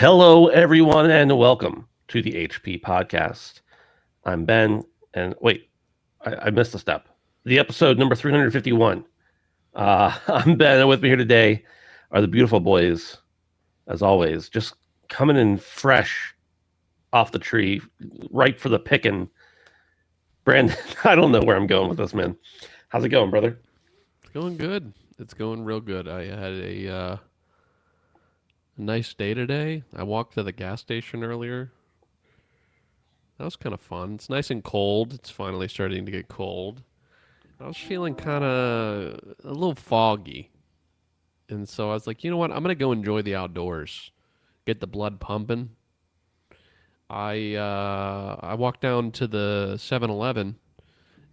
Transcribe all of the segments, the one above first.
Hello, everyone, and welcome to the HP podcast. I'm Ben, and wait, I missed a step. The episode number 351. I'm Ben, and with me here today are the beautiful boys, as always, just coming in fresh off the tree, ripe for the picking. Brandon, I don't know where I'm going with this, man. How's it going, brother? It's going good. It's going real good. I had a nice day today. I walked to the gas station earlier. That was kind of fun. It's nice and cold. It's finally starting to get cold. I was feeling kind of a little foggy. And so I was like, you know what? I'm going to go enjoy the outdoors. Get the blood pumping. I walked down to the 7-Eleven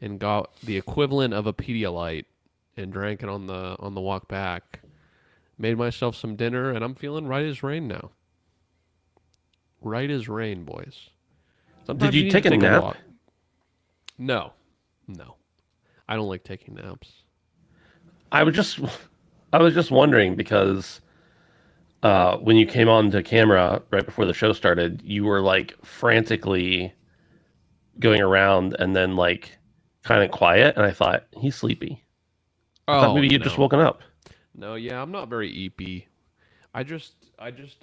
and got the equivalent of a Pedialyte and drank it on the walk back. Made myself some dinner, and I'm feeling right as rain now. Right as rain, boys. Did you take a nap? walk. No. I don't like taking naps. I was just wondering because when you came on to camera right before the show started, you were like frantically going around and then like kind of quiet, and I thought he's sleepy. I thought maybe you'd just woken up. No, yeah, I'm not very eepy. I just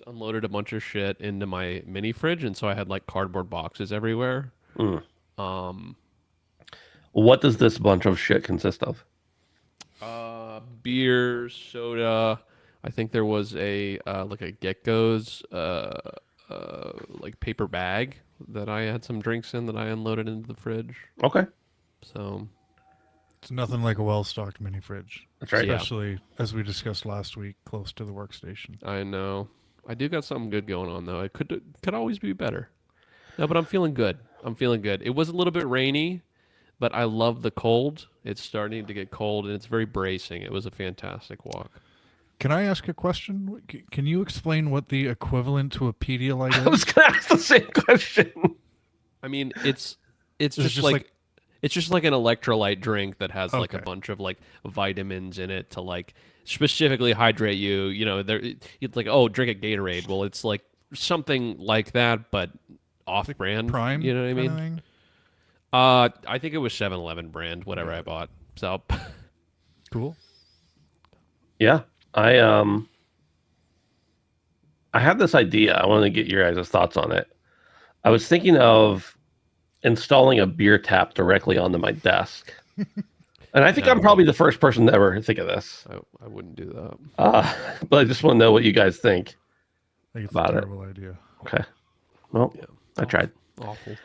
unloaded a bunch of shit into my mini fridge, and so I had like cardboard boxes everywhere. Mm. Um, What does this bunch of shit consist of? Beer, soda. I think there was a like a Get-Go's like paper bag that I had some drinks in that I unloaded into the fridge. Okay. So it's nothing like a well-stocked mini fridge. That's right. Especially, as we discussed last week, close to the workstation. I know. I do got something good going on though. It could always be better. No, but I'm feeling good. It was a little bit rainy, but I love the cold. It's starting to get cold, and it's very bracing. It was a fantastic walk. Can I ask a question? Can you explain what the equivalent to a Pedialyte is? I was going to ask the same question. I mean, it's just like it's just like an electrolyte drink that has like a bunch of like vitamins in it to like specifically hydrate you. You know, it's like, oh, drink a Gatorade. Well, it's like something like that, but off-brand. Prime. You know what I mean? Thing? I think it was 7-Eleven brand, whatever I bought. So cool. Yeah, I had this idea. I wanted to get your guys' thoughts on it. I was thinking of installing a beer tap directly onto my desk. And I think I'm probably the first person to ever think of this. I wouldn't do that. But I just want to know what you guys think I think it's about a terrible idea. Okay. Well, Yeah. I tried. Awful.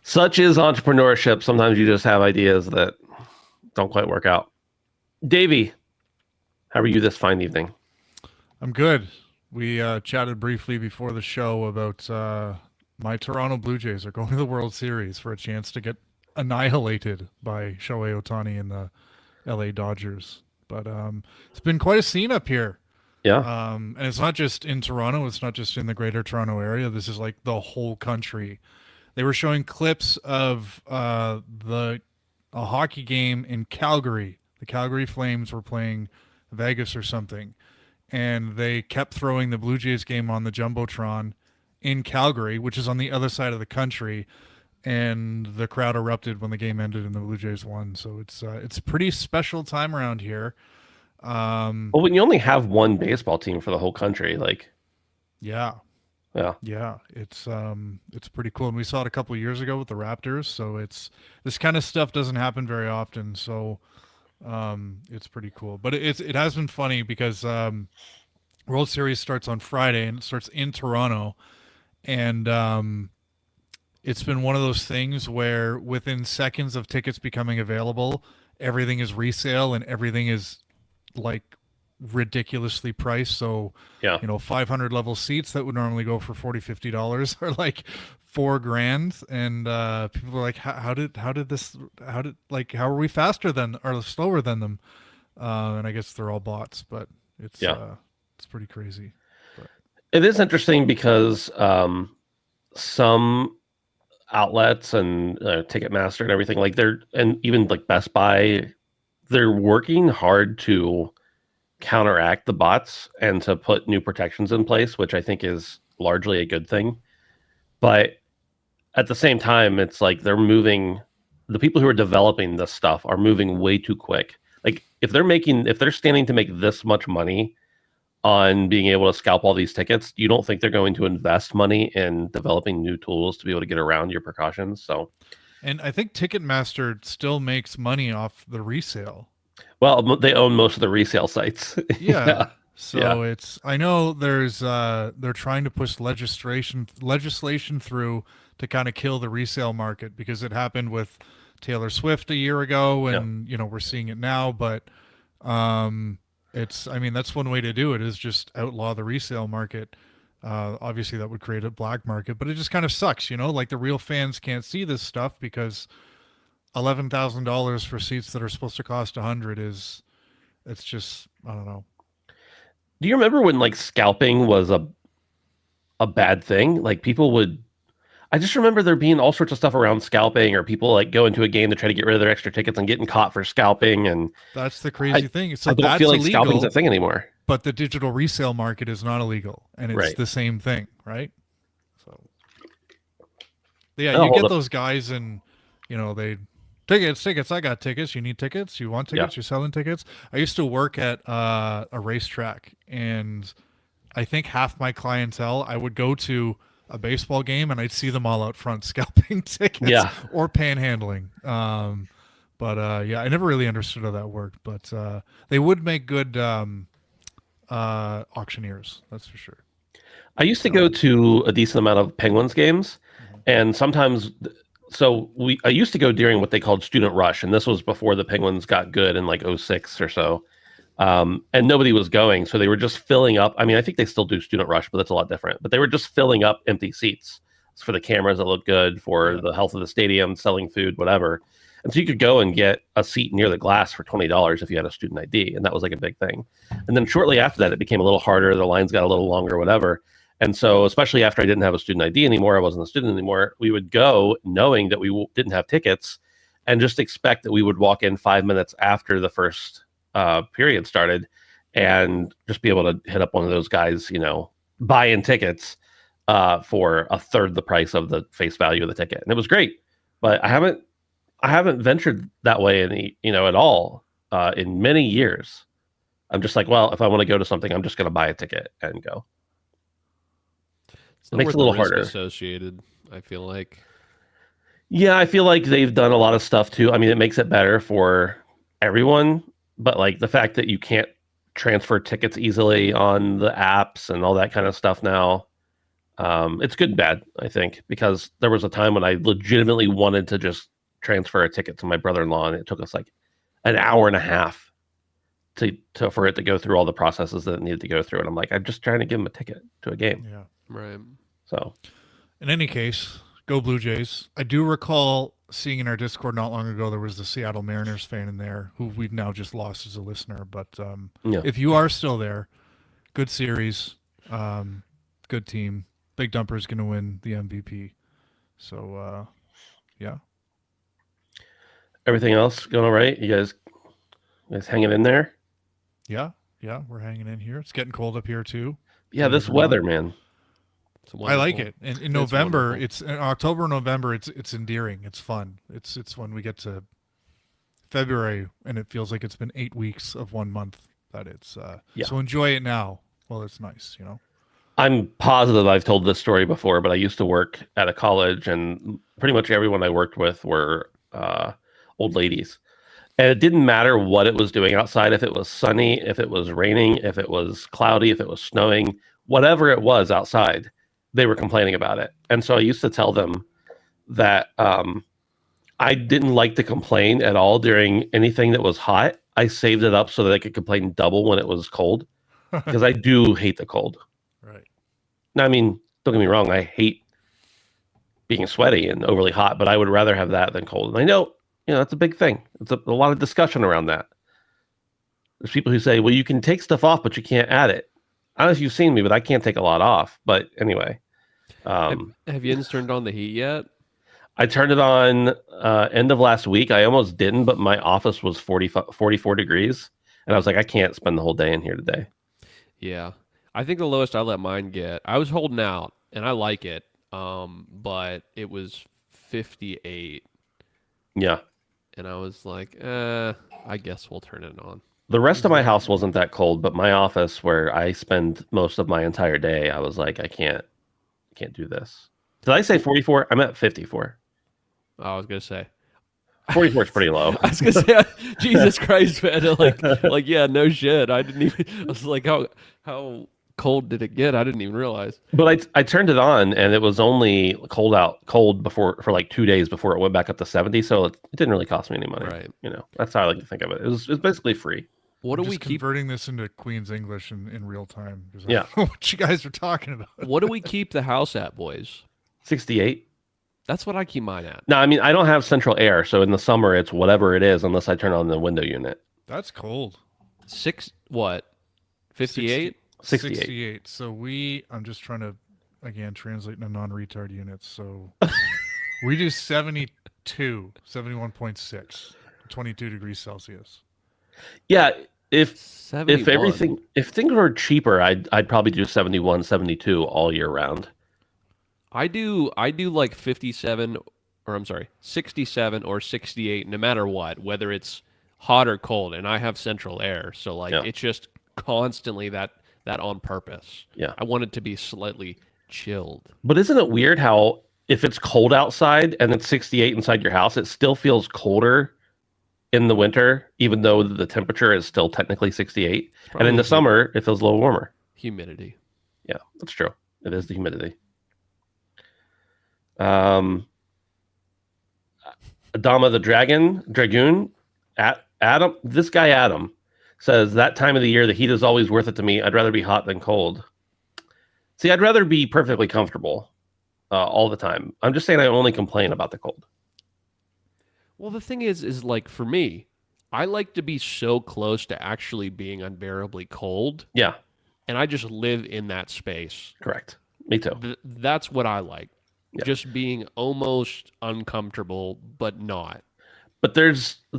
Such is entrepreneurship. Sometimes you just have ideas that don't quite work out. Davey, how are you this fine evening? I'm good. We chatted briefly before the show about my Toronto Blue Jays are going to the World Series for a chance to get annihilated by Shohei Ohtani and the LA Dodgers. But it's been quite a scene up here. Yeah. And it's not just in Toronto. It's not just in the greater Toronto area. This is like the whole country. They were showing clips of a hockey game in Calgary. The Calgary Flames were playing Vegas or something. And they kept throwing the Blue Jays game on the Jumbotron in Calgary, which is on the other side of the country. And the crowd erupted when the game ended and the Blue Jays won. So it's a pretty special time around here. Well, when you only have one baseball team for the whole country, like, yeah, it's pretty cool. And we saw it a couple of years ago with the Raptors. So this kind of stuff doesn't happen very often. So it's pretty cool. But it has been funny because World Series starts on Friday and it starts in Toronto, and it's been one of those things where within seconds of tickets becoming available, everything is resale and everything is like ridiculously priced. So, 500 level seats that would normally go for $40-$50 are like $4,000. And people are like, how are we faster than or slower than them? And I guess they're all bots, but it's pretty crazy. But it is interesting because some outlets and Ticketmaster and everything and even like Best Buy, they're working hard to counteract the bots and to put new protections in place, which I think is largely a good thing. But at the same time, it's like they're moving. The people who are developing this stuff are moving way too quick. Like if they're standing to make this much money on being able to scalp all these tickets, you don't think they're going to invest money in developing new tools to be able to get around your precautions? So, and I think Ticketmaster still makes money off the resale. Well, they own most of the resale sites. Yeah. So it's, I know they're trying to push legislation through to kind of kill the resale market, because it happened with Taylor Swift a year ago, and we're seeing it now. But that's one way to do it, is just outlaw the resale market. Obviously that would create a black market, but it just kind of sucks, like the real fans can't see this stuff because $11,000 for seats that are supposed to cost $100 it's just, I don't know. Do you remember when like scalping was a bad thing? Like I just remember there being all sorts of stuff around scalping, or people like go into a game to try to get rid of their extra tickets and getting caught for scalping. And that's the crazy thing. So I don't feel like scalping's a thing anymore. But the digital resale market is not illegal, and it's the same thing, right? So, yeah, you get those guys, and they tickets. I got tickets. You need tickets? You want tickets? You're selling tickets? I used to work at a racetrack, and I think half my clientele, I would go to a baseball game and I'd see them all out front scalping tickets or panhandling. But I never really understood how that worked, but they would make good auctioneers, that's for sure. I used to go to a decent amount of Penguins games, and sometimes I used to go during what they called student rush, and this was before the Penguins got good in like 06 or so. And nobody was going, so they were just filling up. I mean, I think they still do student rush, but that's a lot different. But they were just filling up empty seats for the cameras that look good, for the health of the stadium, selling food, whatever. And so you could go and get a seat near the glass for $20 if you had a student ID, and that was like a big thing. And then shortly after that, it became a little harder. The lines got a little longer, whatever. And so, especially after I didn't have a student ID anymore, I wasn't a student anymore, we would go knowing that we didn't have tickets, and just expect that we would walk in 5 minutes after the first period started, and just be able to hit up one of those guys, buy in tickets for a third the price of the face value of the ticket. And it was great, but I haven't ventured that way at all in many years. I'm just like, well, if I want to go to something, I'm just going to buy a ticket and go. It makes it a little harder associated, I feel like. Yeah, I feel like they've done a lot of stuff too. I mean, it makes it better for everyone. But like the fact that you can't transfer tickets easily on the apps and all that kind of stuff now, it's good and bad, I think, because there was a time when I legitimately wanted to just transfer a ticket to my brother-in-law, and it took us like an hour and a half for it to go through all the processes that it needed to go through. And I'm like, I'm just trying to give him a ticket to a game. Yeah, right. So, in any case, go Blue Jays. I do recall seeing in our Discord not long ago, there was the Seattle Mariners fan in there who we've now just lost as a listener. But if you are still there, good series, good team. Big Dumper is going to win the MVP. So, yeah. Everything else going all right? You guys hanging in there? Yeah, we're hanging in here. It's getting cold up here too. Yeah, this weather, man. I like it. In November, it's in October, November, it's endearing. It's fun. It's when we get to February and it feels like it's been 8 weeks of 1 month that it's so enjoy it now. Well, it's nice, I'm positive I've told this story before, but I used to work at a college, and pretty much everyone I worked with were old ladies. And it didn't matter what it was doing outside, if it was sunny, if it was raining, if it was cloudy, if it was snowing, whatever it was outside, they were complaining about it. And so I used to tell them that I didn't like to complain at all during anything that was hot. I saved it up so that I could complain double when it was cold, because I do hate the cold. Right. Now, I mean, don't get me wrong, I hate being sweaty and overly hot, but I would rather have that than cold. And I know, that's a big thing. It's a lot of discussion around that. There's people who say, well, you can take stuff off, but you can't add it. I don't know if you've seen me, but I can't take a lot off. But anyway. Have you turned on the heat yet? I turned it on end of last week. I almost44 but my office was 44 degrees. And I was like, I can't spend the whole day in here today. Yeah. I think the lowest I let mine get, I was holding out, and I like it, but it was 58, Yeah. and I was like, I guess we'll turn it on. The rest of my house wasn't that cold, but my office, where I spend most of my entire day, I was like, I can't do this. Did I say 44? I'm at 54. I was gonna say 44 is pretty low. I was gonna say, Jesus Christ, man! Like, yeah, no shit. I didn't even. I was like, how cold did it get? I didn't even realize. But I turned it on, and it was only cold before for like 2 days before it went back up to 70. So it didn't really cost me any money. Right. That's how I like to think of it. It's basically free. What I'm do we just keep? converting this into Queen's English in real time? I Yeah. don't know what you guys are talking about. What do we keep the house at, boys? 68. That's what I keep mine at. No, I mean I don't have central air, so in the summer it's whatever it is, unless I turn on the window unit. That's cold. 58? 68. So I'm just trying to, again, translate into non-retard units. So we do 72, 71.6, 22 degrees Celsius. Yeah, if 71. if things were cheaper, I'd probably do 71, 72 all year round. I do like 57, or I'm sorry, 67 or 68, no matter what, whether it's hot or cold, and I have central air, so it's just constantly that on purpose. Yeah. I want it to be slightly chilled. But isn't it weird how if it's cold outside and it's 68 inside your house, it still feels colder in the winter, even though the temperature is still technically 68. And in the summer, it feels a little warmer. Humidity. Yeah, that's true. It is the humidity. Adama the Dragoon, Adam, this guy Adam says that time of the year the heat is always worth it to me. I'd rather be hot than cold. See, I'd rather be perfectly comfortable all the time. I'm just saying I only complain about the cold. Well, the thing is like for me, I like to be so close to actually being unbearably cold. Yeah. And I just live in that space. Correct. Me too. That's what I like. Yeah. Just being almost uncomfortable, but not. But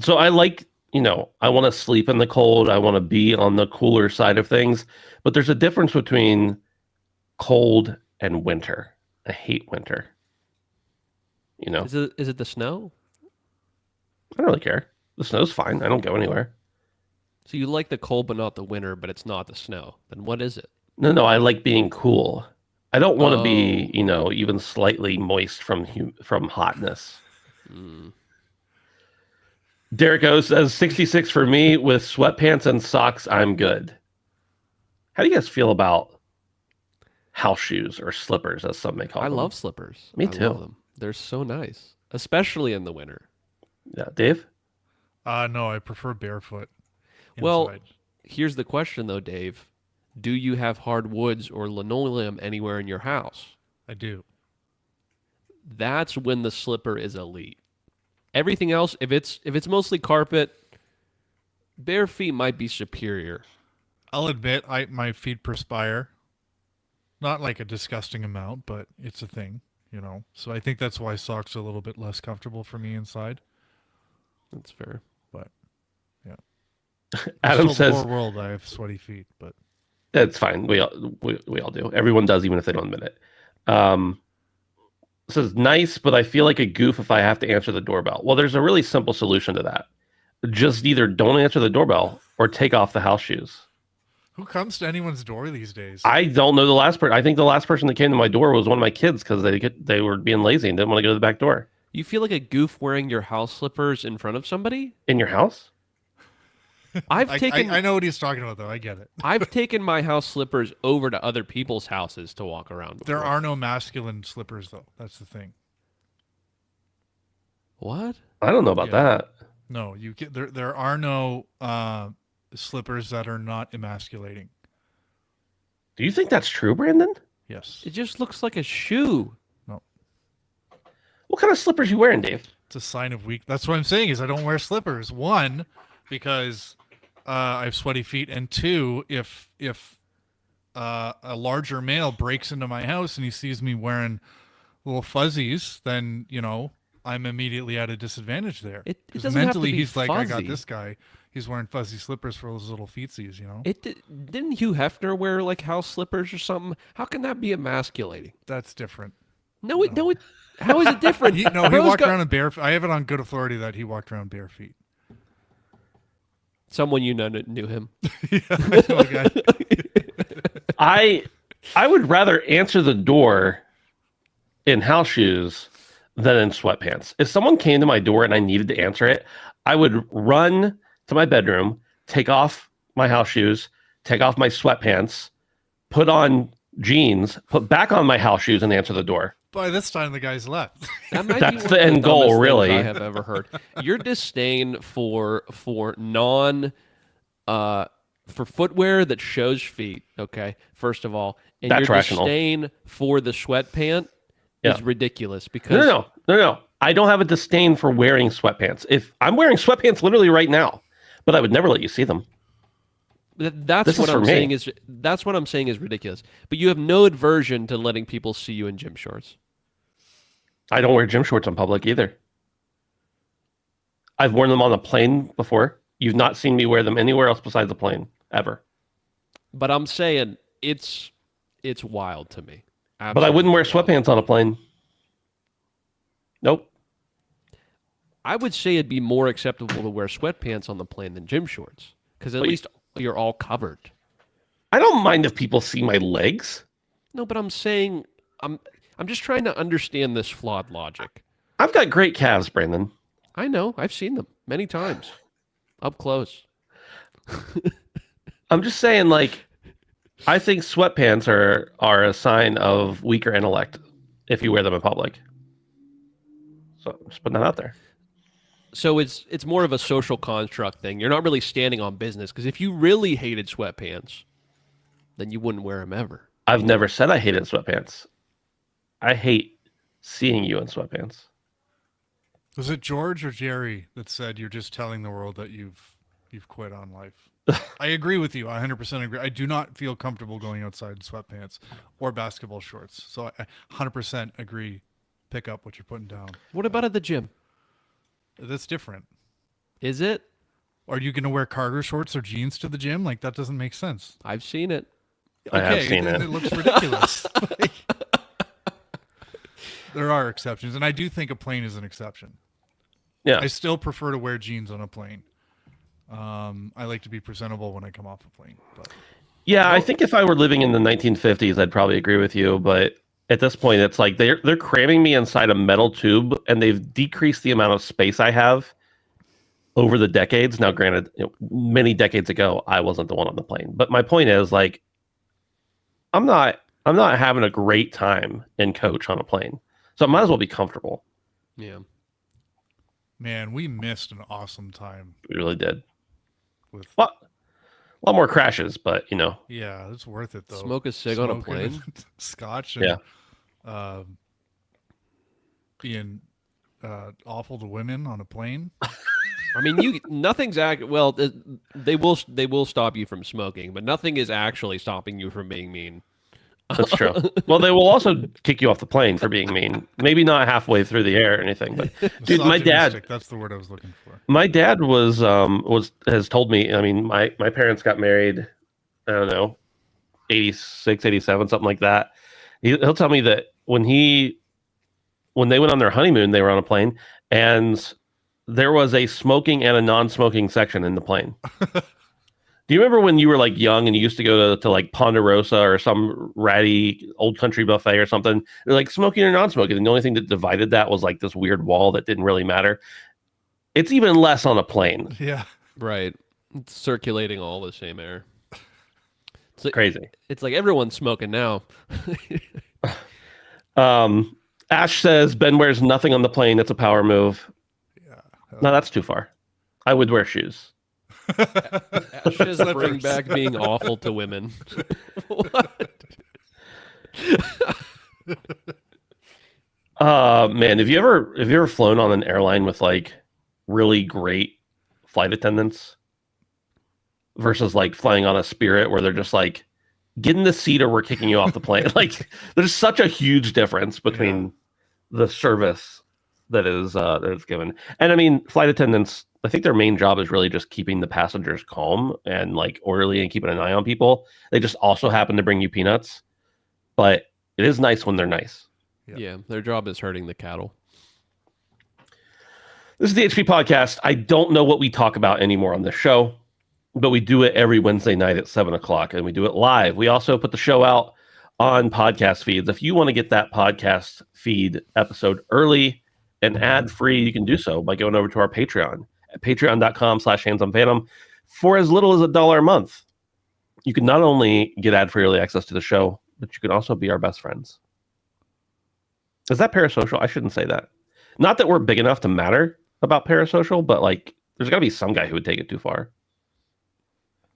so I like, I want to sleep in the cold. I want to be on the cooler side of things. But there's a difference between cold and winter. I hate winter. Is it the snow? I don't really care. The snow's fine. I don't go anywhere. So you like the cold, but not the winter, but it's not the snow. Then what is it? No, I like being cool. I don't want to be, even slightly moist from hotness. Mm. Derek O says 66 for me with sweatpants and socks. I'm good. How do you guys feel about house shoes or slippers, as some may call them? I love slippers. Me too. I love them. They're so nice, especially in the winter. Yeah, Dave? No, I prefer barefoot. Well, here's the question though, Dave. Do you have hardwoods or linoleum anywhere in your house? I do. That's when the slipper is elite. Everything else, if it's mostly carpet, bare feet might be superior. I'll admit my feet perspire. Not like a disgusting amount, but it's a thing, So I think that's why socks are a little bit less comfortable for me inside. That's fair. But yeah. Adam says in the world I have sweaty feet, but that's fine. We all do. Everyone does, even if they don't admit it. Says nice, but I feel like a goof if I have to answer the doorbell. Well, there's a really simple solution to that. Just either don't answer the doorbell or take off the house shoes. Who comes to anyone's door these days? I don't know the last person. I think the last person that came to my door was one of my kids because they were being lazy and didn't want to go to the back door. You feel like a goof wearing your house slippers in front of somebody? In your house? I know what he's talking about, though. I get it. I've taken my house slippers over to other people's houses to walk around before. There are no masculine slippers, though. That's the thing. What? I don't know about that. No, there are no slippers that are not emasculating. Do you think that's true, Brandon? Yes. It just looks like a shoe. No. What kind of slippers you wearing, Dave? It's a sign of weak. That's what I'm saying is I don't wear slippers. One, because I have sweaty feet, and two, if a larger male breaks into my house and he sees me wearing little fuzzies, then I'm immediately at a disadvantage there. It doesn't mentally have to be he's fuzzy. like, I got this guy. he's wearing fuzzy slippers for those little feetsies, you know? Didn't Hugh Hefner wear like house slippers or something? How can that be emasculating? That's different. No. How is it different? He walked around in bare. I have it on good authority that he walked around bare feet. Someone you know knew him. Yeah, I know a guy. I would rather answer the door in house shoes than in sweatpants. If someone came to my door and I needed to answer it, I would run to my bedroom, take off my house shoes, take off my sweatpants, put on jeans, put back on my house shoes, and answer the door. By this time, the guy's left. That's the end goal, really. I have ever heard. Your disdain for footwear that shows feet. Okay, first of all, and that's your rational. Disdain for the sweatpant is ridiculous because no. I don't have a disdain for wearing sweatpants. If I'm wearing sweatpants literally right now, but I would never let you see them. That's what I'm saying is ridiculous. But you have no aversion to letting people see you in gym shorts. I don't wear gym shorts in public either. I've worn them on a plane before. You've not seen me wear them anywhere else besides the plane, ever. But I'm saying it's wild to me. Absolutely. But I wouldn't wear sweatpants on a plane. Nope. I would say it'd be more acceptable to wear sweatpants on the plane than gym shorts. Because at least you're all covered. I don't mind if people see my legs. No, but I'm saying I'm just trying to understand this flawed logic. I've got great calves, Brandon. I know. I've seen them many times. Up close. I'm just saying, like, I think sweatpants are a sign of weaker intellect if you wear them in public. So I'm just putting that out there. So it's more of a social construct thing. You're not really standing on business, because if you really hated sweatpants, then you wouldn't wear them ever. I've never said I hated sweatpants. I hate seeing you in sweatpants. Was it George or Jerry that said you're just telling the world that you've quit on life? I agree with you. I 100% agree. I do not feel comfortable going outside in sweatpants or basketball shorts. So I 100% agree. Pick up what you're putting down. What about at the gym? That's different. Is it? Are you going to wear cargo shorts or jeans to the gym? Like, that doesn't make sense. I've seen it. I have seen it. It looks ridiculous. There are exceptions, and I do think a plane is an exception. Yeah. I still prefer to wear jeans on a plane. I like to be presentable when I come off a plane. But. Yeah, I think if I were living in the 1950s, I'd probably agree with you. But at this point, it's like they're cramming me inside a metal tube, and they've decreased the amount of space I have over the decades. Now, granted, many decades ago, I wasn't the one on the plane. But my point is, like, I'm not having a great time in coach on a plane, so I might as well be comfortable. Yeah. Man, we missed an awesome time. We really did. With a lot more crashes, but yeah, it's worth it though. Smoke a cig on a plane, scotch, and being awful to women on a plane. I mean, nothing's they will stop you from smoking, but nothing is actually stopping you from being mean. That's true. Well, they will also kick you off the plane for being mean. Maybe not halfway through the air or anything, but dude, my dad. That's the word I was looking for. My dad has told me. I mean, my parents got married. I don't know, 86, 87, something like that. He'll tell me that when they went on their honeymoon, they were on a plane, and there was a smoking and a non-smoking section in the plane. Do you remember when you were like young and you used to go to like Ponderosa or some ratty old country buffet or something? They're like smoking or non-smoking. And the only thing that divided that was like this weird wall that didn't really matter. It's even less on a plane. Yeah. Right. It's circulating all the same air. It's crazy. It's like everyone's smoking now. Ash says Ben wears nothing on the plane. It's a power move. Yeah. No, that's too far. I would wear shoes. Ashes bring back being awful to women. What? Man, have you ever flown on an airline with like really great flight attendants versus like flying on a Spirit where they're just like, get in the seat or we're kicking you off the plane? Like, there's such a huge difference between the service that is given. And I mean, flight attendants, I think their main job is really just keeping the passengers calm and like orderly and keeping an eye on people. They just also happen to bring you peanuts, but it is nice when they're nice. Yeah, their job is herding the cattle. This is the HP podcast. I don't know what we talk about anymore on this show, but we do it every Wednesday night at 7:00, and we do it live. We also put the show out on podcast feeds. If you want to get that podcast feed episode early and ad-free, you can do so by going over to our Patreon at patreon.com/handsonephantom for as little as $1 a month. You can not only get ad-free early access to the show, but you can also be our best friends. Is that parasocial? I shouldn't say that. Not that we're big enough to matter about parasocial, but like there's got to be some guy who would take it too far.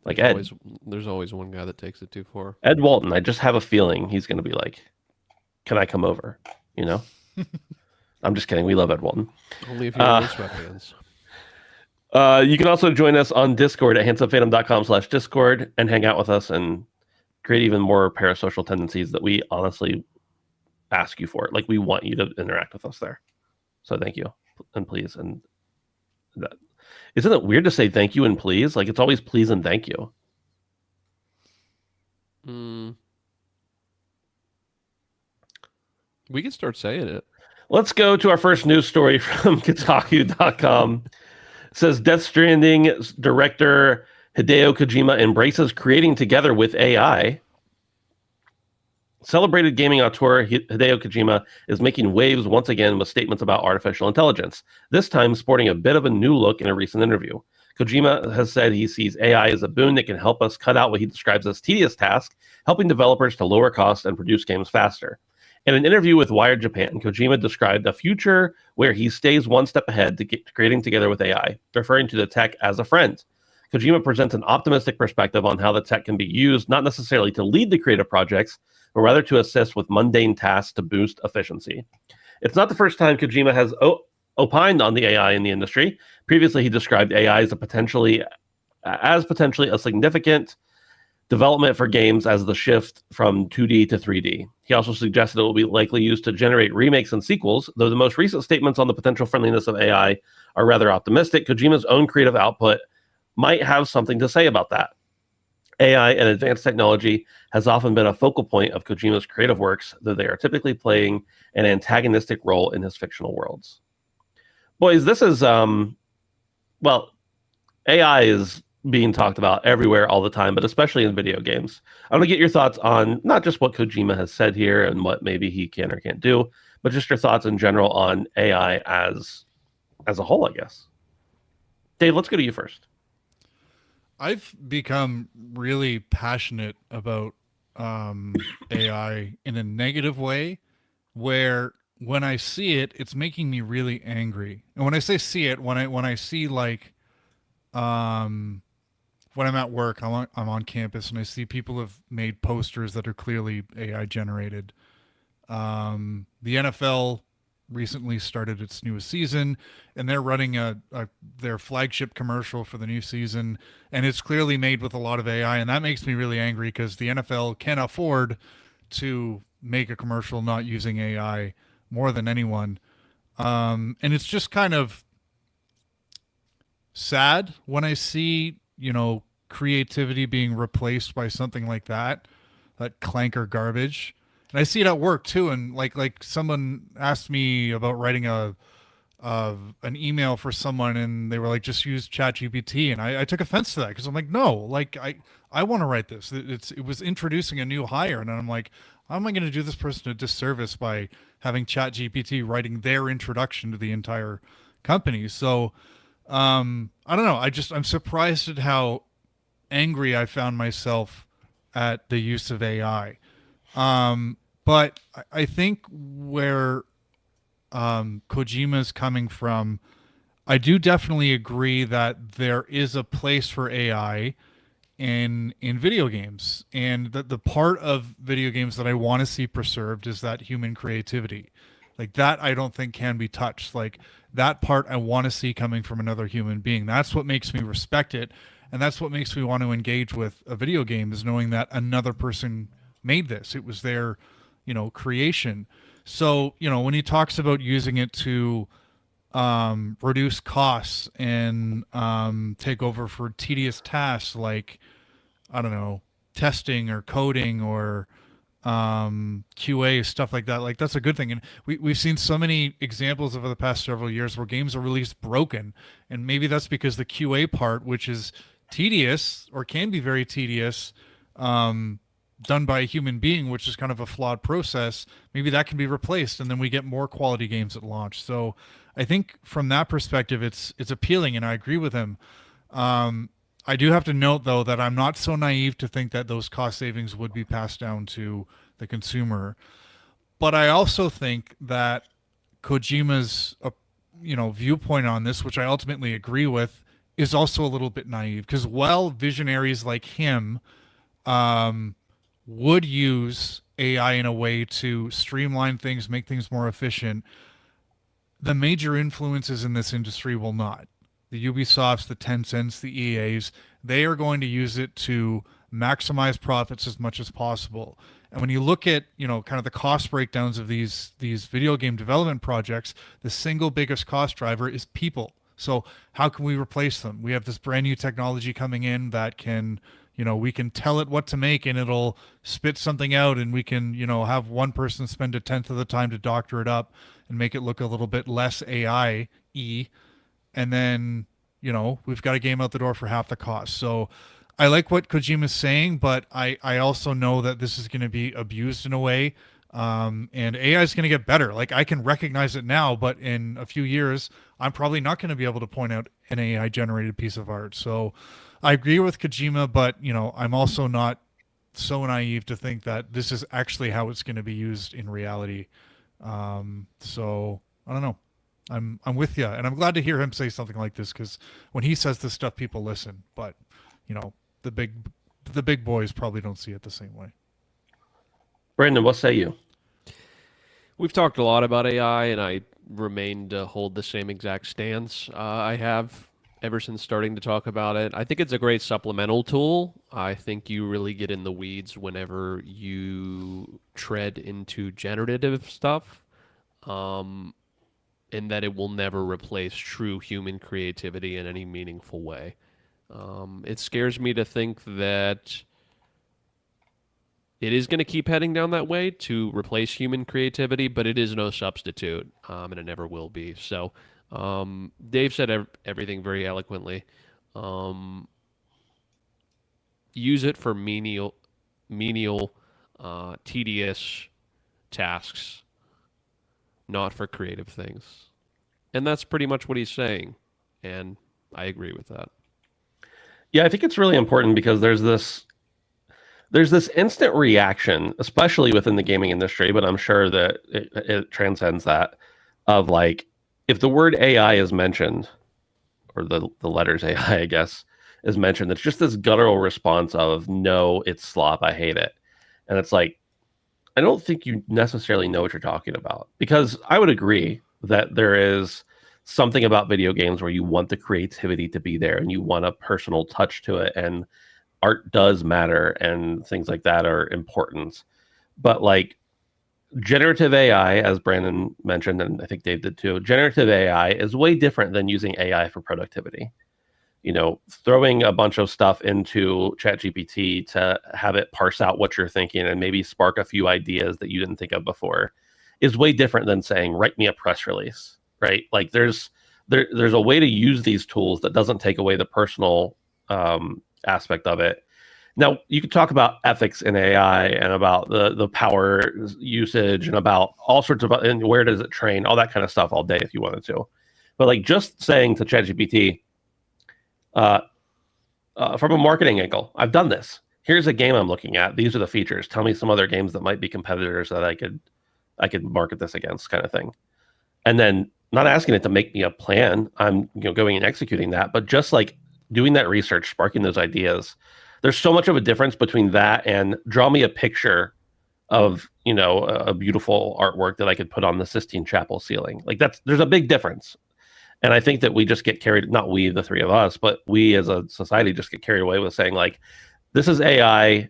Like Ed. There's always one guy that takes it too far. Ed Walton, I just have a feeling he's going to be like, can I come over? You know? I'm just kidding. We love Ed Walton. Only if you wear sweatpants. You can also join us on Discord at handsomephantom.com/Discord and hang out with us and create even more parasocial tendencies that we honestly ask you for. Like, we want you to interact with us there. So thank you and please. And that, isn't it weird to say thank you and please? Like, it's always please and thank you. We can start saying it. Let's go to our first news story from Kotaku.com. It says Death Stranding director Hideo Kojima embraces creating together with AI. Celebrated gaming auteur Hideo Kojima is making waves once again with statements about artificial intelligence, this time sporting a bit of a new look in a recent interview. Kojima has said he sees AI as a boon that can help us cut out what he describes as tedious tasks, helping developers to lower costs and produce games faster. In an interview with Wired Japan, Kojima described a future where he stays one step ahead to creating together with AI, referring to the tech as a friend. Kojima presents an optimistic perspective on how the tech can be used, not necessarily to lead the creative projects, but rather to assist with mundane tasks to boost efficiency. It's not the first time Kojima has opined on the AI in the industry. Previously, he described AI as potentially a significant development for games as the shift from 2D to 3D. He also suggested it will be likely used to generate remakes and sequels, though the most recent statements on the potential friendliness of AI are rather optimistic. Kojima's own creative output might have something to say about that. AI and advanced technology has often been a focal point of Kojima's creative works, though they are typically playing an antagonistic role in his fictional worlds. Boys, this is, well, AI is being talked about everywhere all the time, but especially in video games. I want to get your thoughts on not just what Kojima has said here and what maybe he can or can't do, but just your thoughts in general on AI as a whole, I guess. Dave, let's go to you first. I've become really passionate about AI in a negative way, where when I see it, it's making me really angry. And when I say see it, when I see like, when I'm at work, I'm on campus, and I see people have made posters that are clearly AI generated. The NFL recently started its newest season, and they're running their flagship commercial for the new season, and it's clearly made with a lot of AI, and that makes me really angry because the NFL can afford to make a commercial not using AI more than anyone. And it's just kind of sad when I see, creativity being replaced by something like that clanker garbage. And I see it at work too. And like someone asked me about writing an email for someone, and they were like, just use ChatGPT. And I took offense to that because I'm like, no, like I want to write this. It was introducing a new hire. And I'm like, how am I going to do this person a disservice by having ChatGPT writing their introduction to the entire company? So I don't know. I'm surprised at how angry I found myself at the use of AI. But I think where Kojima's coming from, I do definitely agree that there is a place for AI in video games. And the part of video games that I want to see preserved is that human creativity. Like that, I don't think can be touched. Like that part I want to see coming from another human being. That's what makes me respect it. And that's what makes me want to engage with a video game, is knowing that another person made this. It was their, creation. So, when he talks about using it to reduce costs and take over for tedious tasks like, I don't know, testing or coding or QA, stuff like that. Like, that's a good thing. And we've seen so many examples over the past several years where games are released broken. And maybe that's because the QA part, which is tedious or can be very tedious, done by a human being, which is kind of a flawed process, maybe that can be replaced, and then we get more quality games at launch. So I think from that perspective, it's appealing, and I agree with him. I do have to note, though, that I'm not so naive to think that those cost savings would be passed down to the consumer. But I also think that Kojima's viewpoint on this, which I ultimately agree with, is also a little bit naive, because while visionaries like him would use AI in a way to streamline things, make things more efficient, the major influences in this industry will not. The Ubisofts, the Tencents, the EAs, they are going to use it to maximize profits as much as possible. And when you look at, kind of the cost breakdowns of these video game development projects, the single biggest cost driver is people. So how can we replace them? We have this brand new technology coming in that can, we can tell it what to make and it'll spit something out, and we can, have one person spend a tenth of the time to doctor it up and make it look a little bit less AI-y. And then, we've got a game out the door for half the cost. So I like what Kojima's saying, but I also know that this is going to be abused in a way. And AI is going to get better. Like, I can recognize it now, but in a few years, I'm probably not going to be able to point out an AI generated piece of art. So I agree with Kojima, but, I'm also not so naive to think that this is actually how it's going to be used in reality. So I don't know. I'm with you, and I'm glad to hear him say something like this, because when he says this stuff, people listen. But the big boys probably don't see it the same way. Brandon, what say you? We've talked a lot about AI, and I remain to hold the same exact stance I have ever since starting to talk about it. I think it's a great supplemental tool. I think you really get in the weeds whenever you tread into generative stuff. And that it will never replace true human creativity in any meaningful way. It scares me to think that it is going to keep heading down that way to replace human creativity, but it is no substitute, and it never will be. So Dave said everything very eloquently. Use it for menial, tedious tasks, not for creative things. And that's pretty much what he's saying. And I agree with that. Yeah, I think it's really important because there's this instant reaction, especially within the gaming industry, but I'm sure that it transcends that, of like, if the word AI is mentioned, or the letters AI, I guess, is mentioned, it's just this guttural response of, no, it's slop, I hate it. And it's like, I don't think you necessarily know what you're talking about, because I would agree that there is something about video games where you want the creativity to be there and you want a personal touch to it, and art does matter and things like that are important. But like, generative AI, as Brandon mentioned, and I think Dave did too, generative AI is way different than using AI for productivity. Throwing a bunch of stuff into ChatGPT to have it parse out what you're thinking and maybe spark a few ideas that you didn't think of before is way different than saying, write me a press release, right? Like, there's a way to use these tools that doesn't take away the personal aspect of it. Now, you could talk about ethics in AI and about the power usage and about all sorts of, and where does it train, all that kind of stuff all day if you wanted to. But like, just saying to ChatGPT, from a marketing angle, I've done this. Here's a game I'm looking at. These are the features. Tell me some other games that might be competitors that I could market this against, kind of thing. And then not asking it to make me a plan. I'm going and executing that, but just like doing that research, sparking those ideas. There's so much of a difference between that and draw me a picture of a beautiful artwork that I could put on the Sistine Chapel ceiling. Like, there's a big difference. And I think that we just get carried, not we, the three of us, but we as a society just get carried away with saying, like, this is AI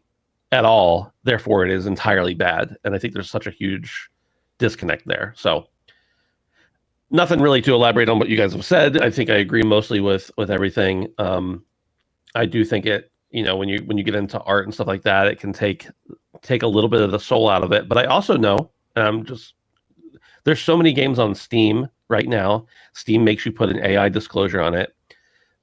at all, therefore it is entirely bad. And I think there's such a huge disconnect there. So Nothing really to elaborate on what you guys have said. I think I agree mostly with everything. I do think it, when you get into art and stuff like that, it can take a little bit of the soul out of it. But I also know, there's so many games on Steam right now. Steam makes you put an AI disclosure on it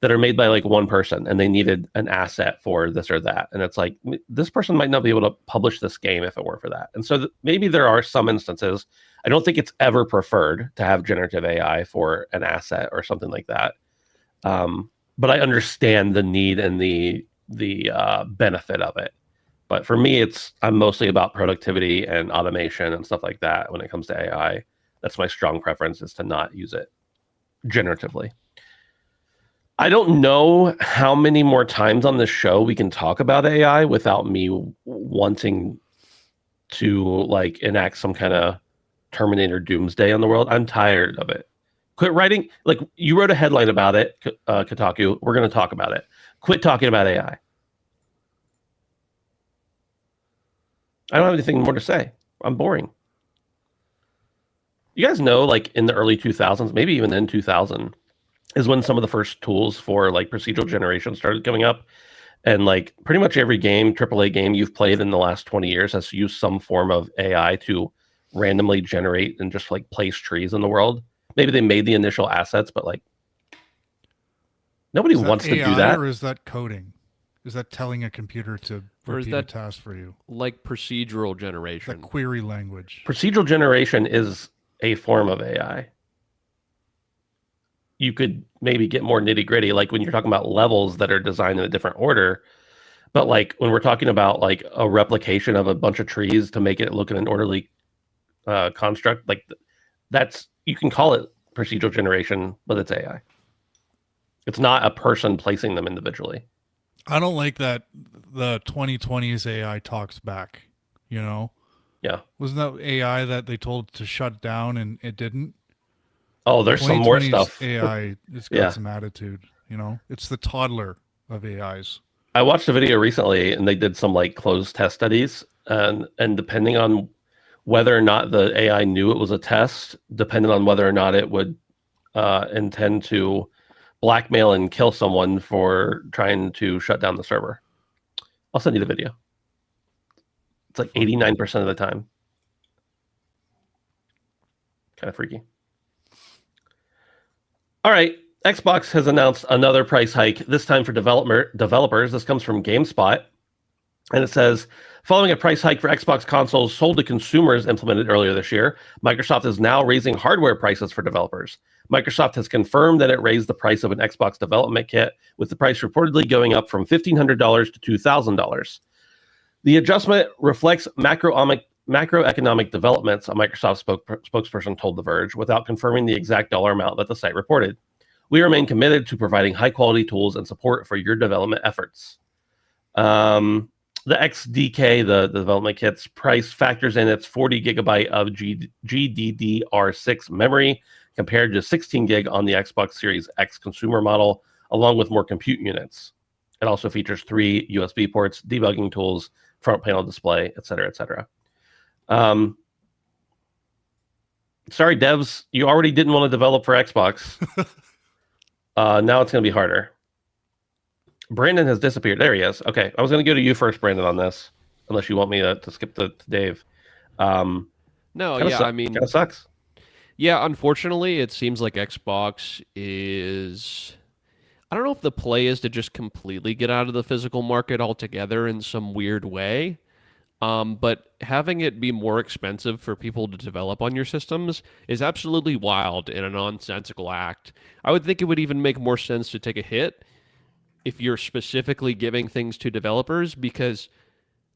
that are made by like one person, and they needed an asset for this or that. And it's like, this person might not be able to publish this game if it were for that. And so maybe there are some instances. I don't think it's ever preferred to have generative AI for an asset or something like that. But I understand the need and the benefit of it. But for me, I'm mostly about productivity and automation and stuff like that when it comes to AI. That's my strong preference, is to not use it generatively. I don't know how many more times on this show we can talk about AI without me wanting to like enact some kind of Terminator doomsday on the world. I'm tired of it. Quit writing. Like, you wrote a headline about it, Kotaku. We're going to talk about it. Quit talking about AI. I don't have anything more to say. I'm boring. You guys know, like in the early 2000s, maybe even in 2000, is when some of the first tools for like procedural generation started coming up. And like pretty much every game, AAA game you've played in the last 20 years has used some form of AI to randomly generate and just like place trees in the world. Maybe they made the initial assets, but like nobody wants to do that. Or is that coding? Is that telling a computer to repeat a task for you? Like procedural generation. That query language. Procedural generation is a form of AI. You could maybe get more nitty gritty, like when you're talking about levels that are designed in a different order. But like when we're talking about like a replication of a bunch of trees to make it look in an orderly construct, like you can call it procedural generation, but it's AI. It's not a person placing them individually. I don't like that the 2020s AI talks back, Yeah. Wasn't that AI that they told to shut down and it didn't? Oh, there's some more stuff. AI, it's got some attitude, It's the toddler of AIs. I watched a video recently, and they did some like closed test studies, and depending on whether or not the AI knew it was a test, depending on whether or not it would intend to blackmail and kill someone for trying to shut down the server. I'll send you the video. It's like 89% of the time. Kind of freaky. All right, Xbox has announced another price hike, this time for developers. This comes from GameSpot, and it says, following a price hike for Xbox consoles sold to consumers implemented earlier this year, Microsoft is now raising hardware prices for developers. Microsoft has confirmed that it raised the price of an Xbox development kit, with the price reportedly going up from $1,500 to $2,000. The adjustment reflects macroeconomic developments, a Microsoft spokesperson told The Verge, without confirming the exact dollar amount that the site reported. We remain committed to providing high-quality tools and support for your development efforts. The XDK, the development kit's price, factors in its 40 gigabyte of GDDR6 memory compared to 16 gig on the Xbox Series X consumer model, along with more compute units. It also features 3 USB ports, debugging tools, front panel display, etc., etc. Sorry, devs, you already didn't want to develop for Xbox. Now it's going to be harder. Brandon has disappeared. There he is. Okay, I was going to go to you first, Brandon, on this, unless you want me to skip to Dave. No, yeah, I mean, kind of sucks. Yeah, unfortunately, it seems like Xbox is... I don't know if the play is to just completely get out of the physical market altogether in some weird way, but having it be more expensive for people to develop on your systems is absolutely wild and a nonsensical act. I would think it would even make more sense to take a hit if you're specifically giving things to developers, because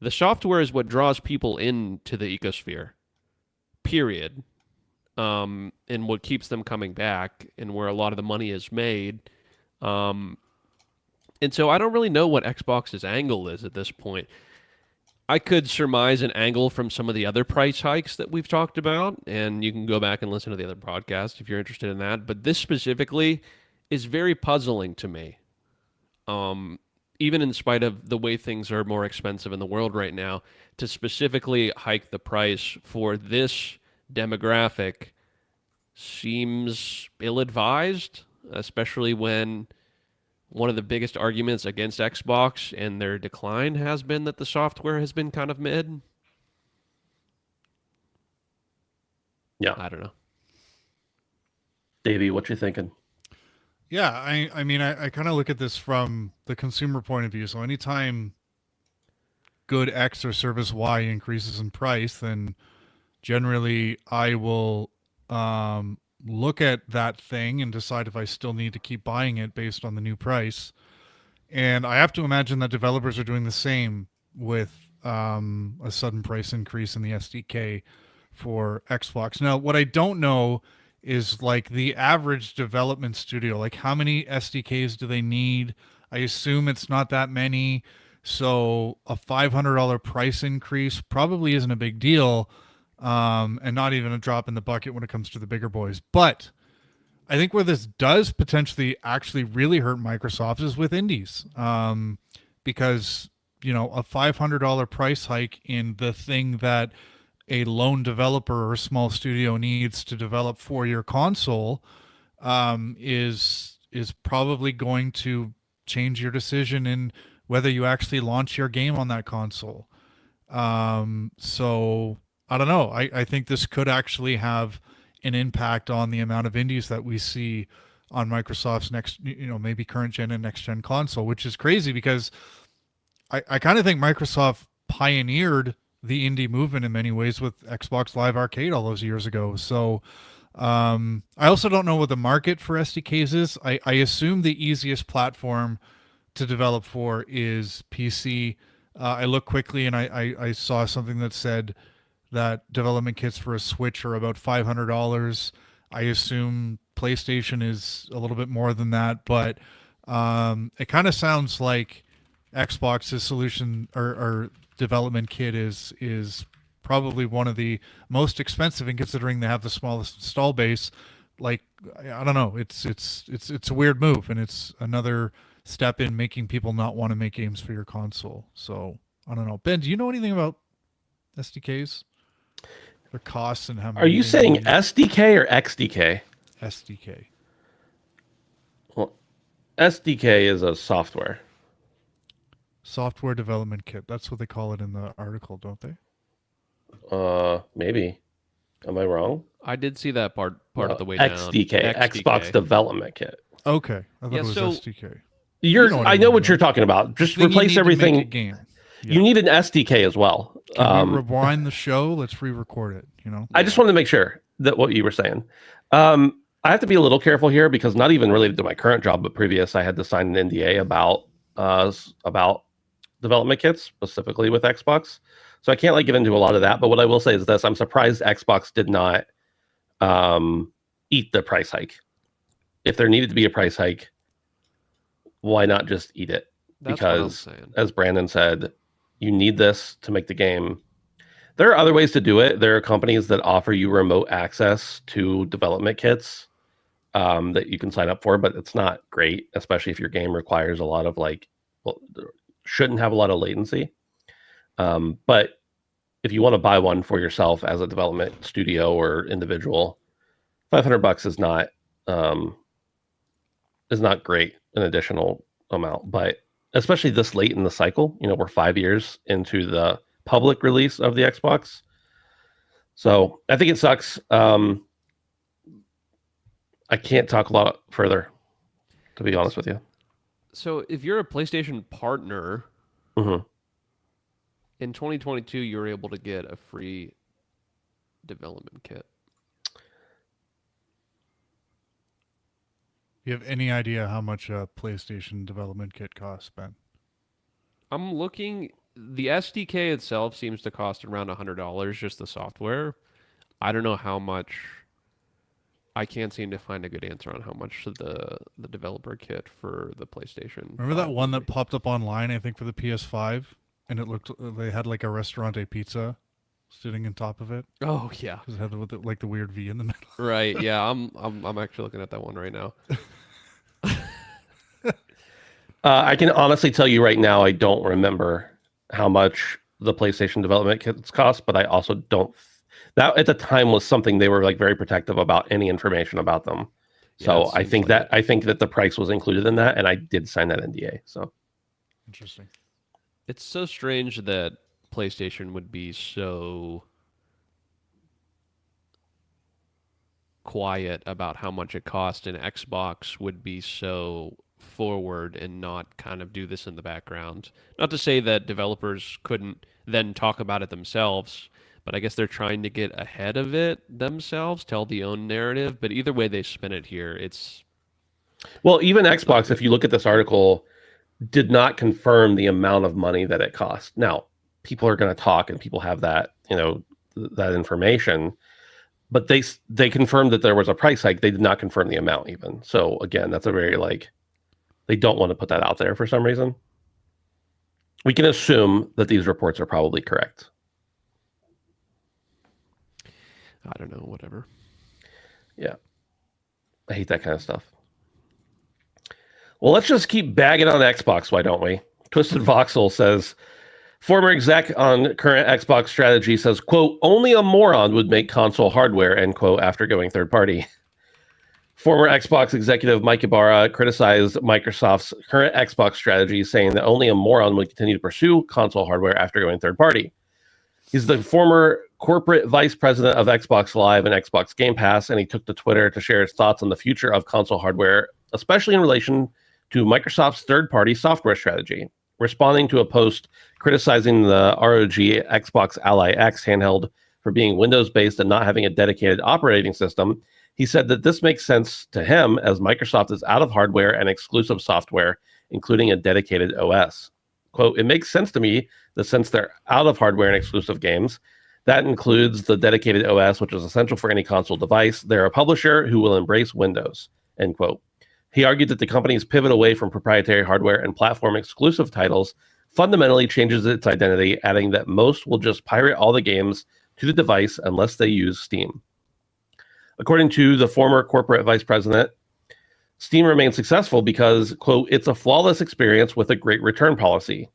the software is what draws people into the ecosphere, period. And what keeps them coming back and where a lot of the money is made. And so I don't really know what Xbox's angle is at this point. I could surmise an angle from some of the other price hikes that we've talked about, and you can go back and listen to the other podcast if you're interested in that. But this specifically is very puzzling to me. Even in spite of the way things are more expensive in the world right now, to specifically hike the price for this demographic seems ill-advised, especially when one of the biggest arguments against Xbox and their decline has been that the software has been kind of mid. Yeah. I don't know. Davey, what you thinking? Yeah, I mean, I kind of look at this from the consumer point of view. So anytime good X or service Y increases in price, then generally I will look at that thing and decide if I still need to keep buying it based on the new price. And I have to imagine that developers are doing the same with a sudden price increase in the SDK for Xbox. Now, what I don't know is like the average development studio, like how many SDKs do they need? I assume it's not that many. So a $500 price increase probably isn't a big deal, and not even a drop in the bucket when it comes to the bigger boys. But I think where this does potentially actually really hurt Microsoft is with indies, because a $500 price hike in the thing that a lone developer or a small studio needs to develop for your console is probably going to change your decision in whether you actually launch your game on that console. So I don't know. I think this could actually have an impact on the amount of indies that we see on Microsoft's next, maybe current gen and next gen console, which is crazy because I kind of think Microsoft pioneered the indie movement in many ways with Xbox Live Arcade all those years ago. So I also don't know what the market for SDKs is. I assume the easiest platform to develop for is PC. I looked quickly and I saw something that said that development kits for a Switch are about $500. I assume PlayStation is a little bit more than that, but it kind of sounds like Xbox's solution or development kit is probably one of the most expensive, and considering they have the smallest install base, like I don't know, it's a weird move, and it's another step in making people not want to make games for your console. So I don't know. Ben, do you know anything about SDKs? Their costs and how many? Are you saying SDK or XDK? SDK. Well, SDK is a software. Software development kit. That's what they call it in the article, don't they? Maybe. Am I wrong? I did see that part of the way down. XDK, Xbox Development Kit. Okay, I thought it was SDK. I know what you're talking about. Just replace everything. Game. Yeah. You need an SDK as well. Can we rewind the show? Let's re-record it. I just wanted to make sure that what you were saying. I have to be a little careful here because not even related to my current job, but previous, I had to sign an NDA about development kits, specifically with Xbox. So I can't get into a lot of that. But what I will say is this: I'm surprised Xbox did not eat the price hike. If there needed to be a price hike, why not just eat it? That's because, as Brandon said, you need this to make the game. There are other ways to do it. There are companies that offer you remote access to development kits that you can sign up for, but it's not great, especially if your game requires a lot of shouldn't have a lot of latency. But if you want to buy one for yourself as a development studio or individual, $500 is not great, an additional amount. But especially this late in the cycle, we're 5 years into the public release of the Xbox. So I think it sucks. I can't talk a lot further, to be honest with you. So if you're a PlayStation partner, mm-hmm. in 2022, you were able to get a free development kit. You have any idea how much a PlayStation development kit costs, Ben? I'm looking. The SDK itself seems to cost around $100, just the software. I don't know how much. I can't seem to find a good answer on how much the developer kit for the PlayStation. Remember that one that popped up online, I think, for the PS5? And they had like a restaurante pizza sitting on top of it. Oh yeah, because it had the weird V in the middle. Right. Yeah, I'm actually looking at that one right now. I can honestly tell you right now, I don't remember how much the PlayStation development kits cost, but I also don't. that at the time was something they were like very protective about any information about them. So I think that the price was included in that, and I did sign that NDA. So interesting. It's so strange that PlayStation would be so quiet about how much it cost, and Xbox would be so forward and not kind of do this in the background. Not to say that developers couldn't then talk about it themselves, but I guess they're trying to get ahead of it themselves, tell the own narrative. But either way they spin it here, it's... Well, even Xbox, if you look at this article, did not confirm the amount of money that it cost. Now, people are going to talk and people have that, that information, but they confirmed that there was a price hike. They did not confirm the amount even. So again, that's a very they don't want to put that out there for some reason. We can assume that these reports are probably correct. I don't know, whatever. Yeah. I hate that kind of stuff. Well, let's just keep bagging on Xbox, why don't we? Twisted Voxel says, former exec on current Xbox strategy says, quote, only a moron would make console hardware, end quote, after going third party. Former Xbox executive Mike Ibarra criticized Microsoft's current Xbox strategy, saying that only a moron would continue to pursue console hardware after going third party. He's the former corporate vice president of Xbox Live and Xbox Game Pass, and he took to Twitter to share his thoughts on the future of console hardware, especially in relation to Microsoft's third-party software strategy. Responding to a post criticizing the ROG Xbox Ally X handheld for being Windows-based and not having a dedicated operating system, he said that this makes sense to him as Microsoft is out of hardware and exclusive software, including a dedicated OS. Quote, it makes sense to me that since they're out of hardware and exclusive games, that includes the dedicated OS, which is essential for any console device. They're a publisher who will embrace Windows, end quote. He argued that the company's pivot away from proprietary hardware and platform exclusive titles fundamentally changes its identity, adding that most will just pirate all the games to the device unless they use Steam. According to the former corporate vice president, Steam remains successful because, quote, it's a flawless experience with a great return policy.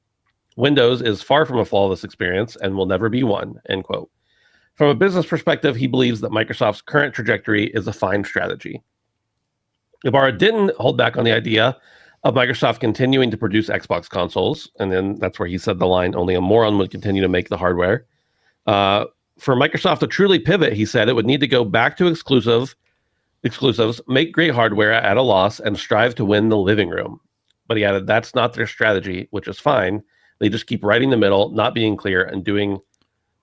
Windows is far from a flawless experience and will never be one, end quote. From a business perspective, he believes that Microsoft's current trajectory is a fine strategy. Ibarra didn't hold back on the idea of Microsoft continuing to produce Xbox consoles, and then that's where he said the line, only a moron would continue to make the hardware. For Microsoft to truly pivot, he said, it would need to go back to exclusives, make great hardware at a loss, and strive to win the living room. But he added, that's not their strategy, which is fine. They just keep right in the middle, not being clear, and doing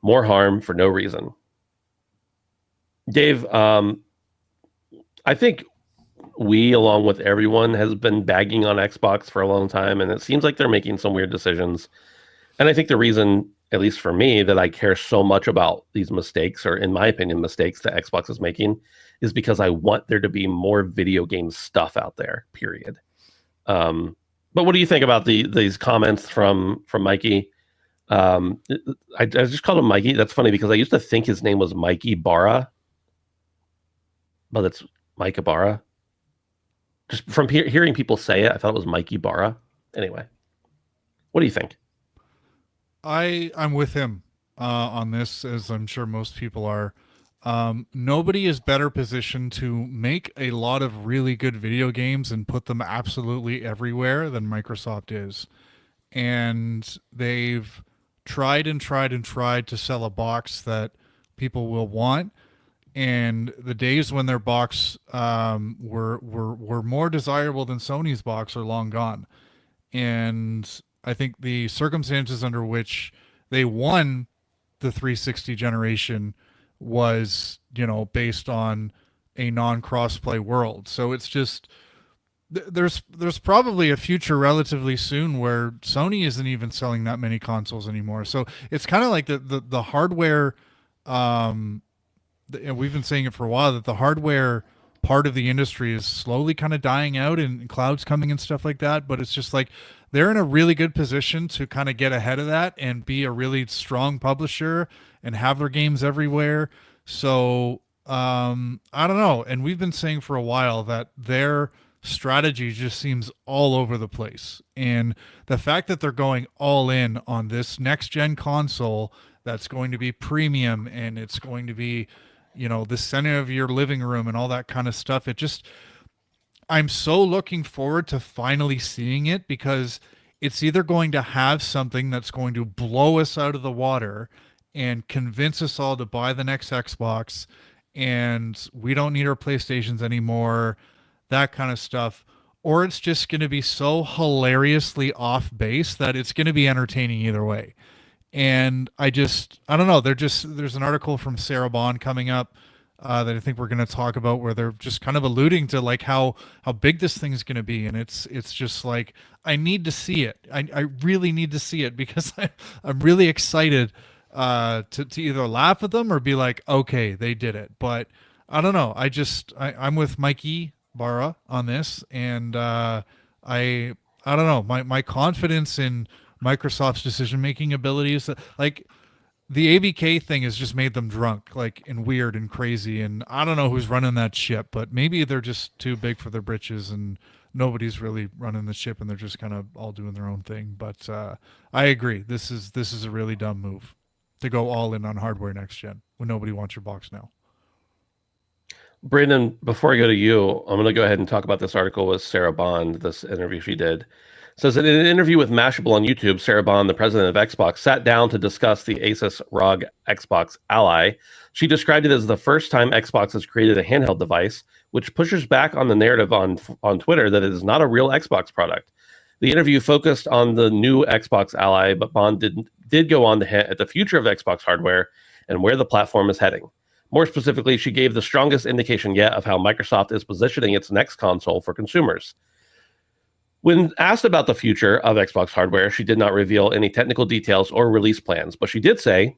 more harm for no reason. Dave, I think we, along with everyone, has been bagging on Xbox for a long time, and it seems like they're making some weird decisions. And I think the reason, at least for me, that I care so much about these mistakes, or in my opinion, mistakes that Xbox is making, is because I want there to be more video game stuff out there, period. But what do you think about these comments from Mikey? I just called him Mikey. That's funny because I used to think his name was Mikey Barra, but it's Mike Ibarra. Just from hearing people say it, I thought it was Mikey Barra. Anyway, what do you think? I'm with him on this, as I'm sure most people are. Nobody is better positioned to make a lot of really good video games and put them absolutely everywhere than Microsoft is. And they've tried and tried and tried to sell a box that people will want. And the days when their box were more desirable than Sony's box are long gone. And I think the circumstances under which they won the 360 generation was, based on a non-crossplay world. So it's just there's probably a future relatively soon where Sony isn't even selling that many consoles anymore. So it's kind of like the hardware. We've been saying it for a while that the hardware part of the industry is slowly kind of dying out and cloud's coming and stuff like that. But it's just like they're in a really good position to kind of get ahead of that and be a really strong publisher and have their games everywhere. So I don't know. And we've been saying for a while that their strategy just seems all over the place. And the fact that they're going all in on this next gen console that's going to be premium, and it's going to be, the center of your living room and all that kind of stuff. I'm so looking forward to finally seeing it, because it's either going to have something that's going to blow us out of the water and convince us all to buy the next Xbox, and we don't need our PlayStations anymore, that kind of stuff, or it's just going to be so hilariously off base that it's going to be entertaining either way. And I don't know. There's an article from Sarah Bond coming up that I think we're going to talk about, where they're just kind of alluding to like how big this thing is going to be, and it's just like, I need to see it. I really need to see it, because I'm really excited to either laugh at them or be like, okay, they did it. But I don't know. I'm with Mikey Barra on this, and I don't know. My confidence in Microsoft's decision making abilities, like the ABK thing, has just made them drunk, like, and weird and crazy. And I don't know who's running that ship, but maybe they're just too big for their britches, and nobody's really running the ship, and they're just kind of all doing their own thing. But I agree. This is a really dumb move to go all in on hardware next gen when nobody wants your box now. Brandon, before I go to you, I'm going to go ahead and talk about this article with Sarah Bond, this interview she did. It says that in an interview with Mashable on YouTube, Sarah Bond, the president of Xbox, sat down to discuss the Asus ROG Xbox Ally. She described it as the first time Xbox has created a handheld device, which pushes back on the narrative on Twitter that it is not a real Xbox product. The interview focused on the new Xbox Ally, but Bond did go on to hint at the future of Xbox hardware and where the platform is heading. More specifically, she gave the strongest indication yet of how Microsoft is positioning its next console for consumers. When asked about the future of Xbox hardware, she did not reveal any technical details or release plans, but she did say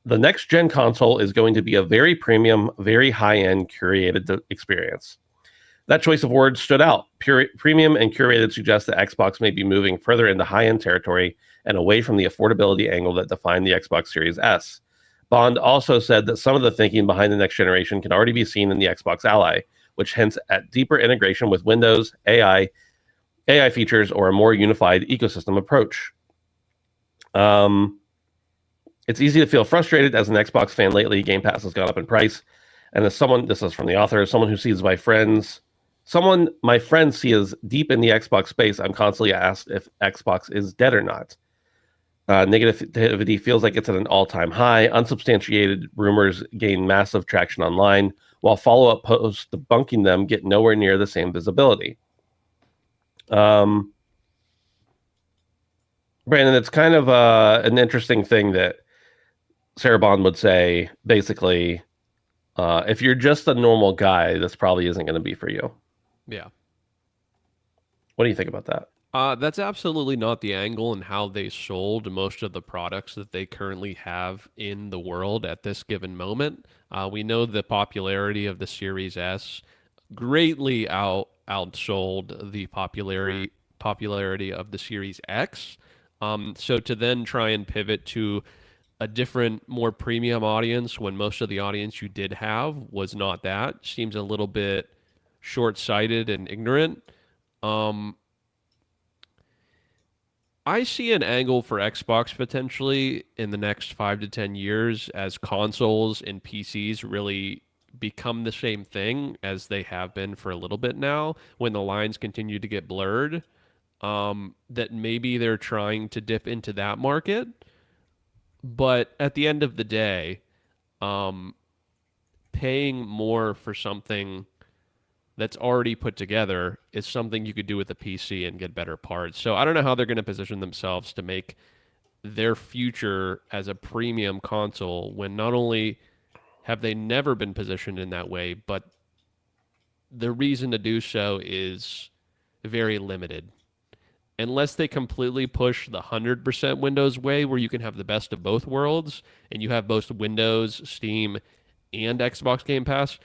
the next gen console is going to be a very premium, very high-end curated experience. That choice of words stood out. Premium and curated suggests that Xbox may be moving further into high-end territory and away from the affordability angle that defined the Xbox Series S. Bond also said that some of the thinking behind the next generation can already be seen in the Xbox Ally, which hints at deeper integration with Windows, AI features, or a more unified ecosystem approach. It's easy to feel frustrated as an Xbox fan lately. Game Pass has gone up in price. And as someone, this is from the author, someone who sees my friends see as deep in the Xbox space, I'm constantly asked if Xbox is dead or not. Negativity feels like it's at an all-time high. Unsubstantiated rumors gain massive traction online, while follow-up posts debunking them get nowhere near the same visibility. Brandon, it's kind of an interesting thing that Sarah Bond would say, basically, if you're just a normal guy, this probably isn't going to be for you. Yeah. What do you think about that? That's absolutely not the angle and how they sold most of the products that they currently have in the world at this given moment. We know the popularity of the Series S greatly outsold the popularity of the Series X. So to then try and pivot to a different, more premium audience when most of the audience you did have was not that seems a little bit short-sighted and ignorant. I see an angle for Xbox potentially in the next 5 to 10 years as consoles and PCs really become the same thing as they have been for a little bit now, when the lines continue to get blurred, that maybe they're trying to dip into that market. But at the end of the day, paying more for something that's already put together is something you could do with a PC and get better parts. So I don't know how they're going to position themselves to make their future as a premium console when not only have they never been positioned in that way, but the reason to do so is very limited. Unless they completely push the 100% Windows way, where you can have the best of both worlds and you have both Windows, Steam, and Xbox Game Pass,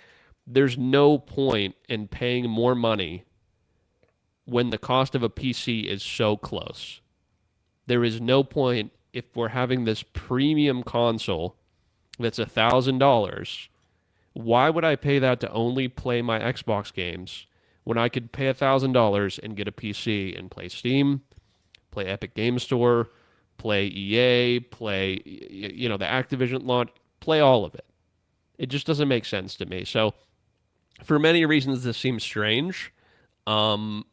there's no point in paying more money when the cost of a PC is so close. There is no point if we're having this premium console that's $1,000. Why would I pay that to only play my Xbox games when I could pay $1,000 and get a PC and play Steam, play Epic Game Store, play EA, play the Activision launch, play all of it. It just doesn't make sense to me. So for many reasons, this seems strange. And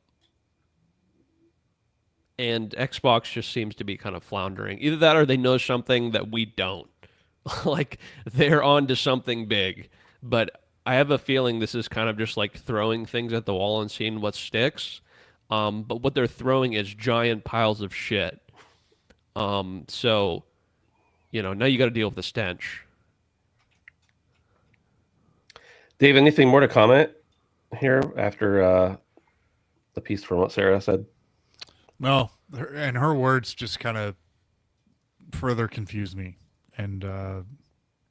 Xbox just seems to be kind of floundering. Either that or they know something that we don't. Like, they're on to something big. But I have a feeling this is kind of just like throwing things at the wall and seeing what sticks. But what they're throwing is giant piles of shit. So, now you got to deal with the stench. Dave, anything more to comment here after the piece from what Sarah said? No, and her words just kind of further confuse me. And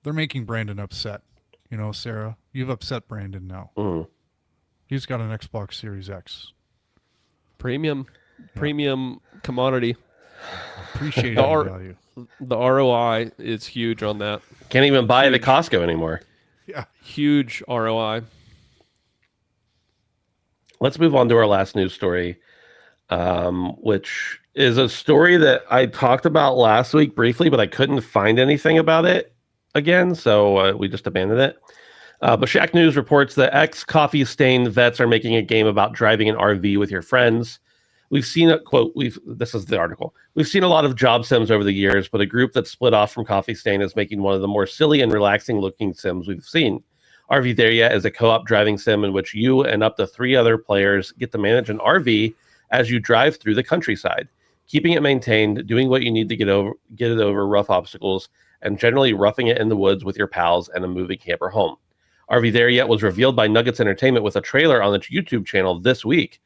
they're making Brandon upset. Sarah, you've upset Brandon now. Mm. He's got an Xbox Series X. Premium commodity. Appreciate the value. The ROI is huge on that. Can't even buy it at Costco anymore. Yeah. Huge ROI. Let's move on to our last news story, which is a story that I talked about last week briefly, but I couldn't find anything about it again, so we just abandoned it. But Shack News reports that ex-coffee-stained vets are making a game about driving an RV with your friends. We've seen a quote. This is the article. We've seen a lot of job sims over the years, but a group that split off from Coffee Stain is making one of the more silly and relaxing-looking sims we've seen. RV There Yet is a co-op driving sim in which you and up to 3 other players get to manage an RV as you drive through the countryside, keeping it maintained, doing what you need to get it over rough obstacles, and generally roughing it in the woods with your pals and a moving camper home. RV There Yet was revealed by Nuggets Entertainment with a trailer on its YouTube channel this week.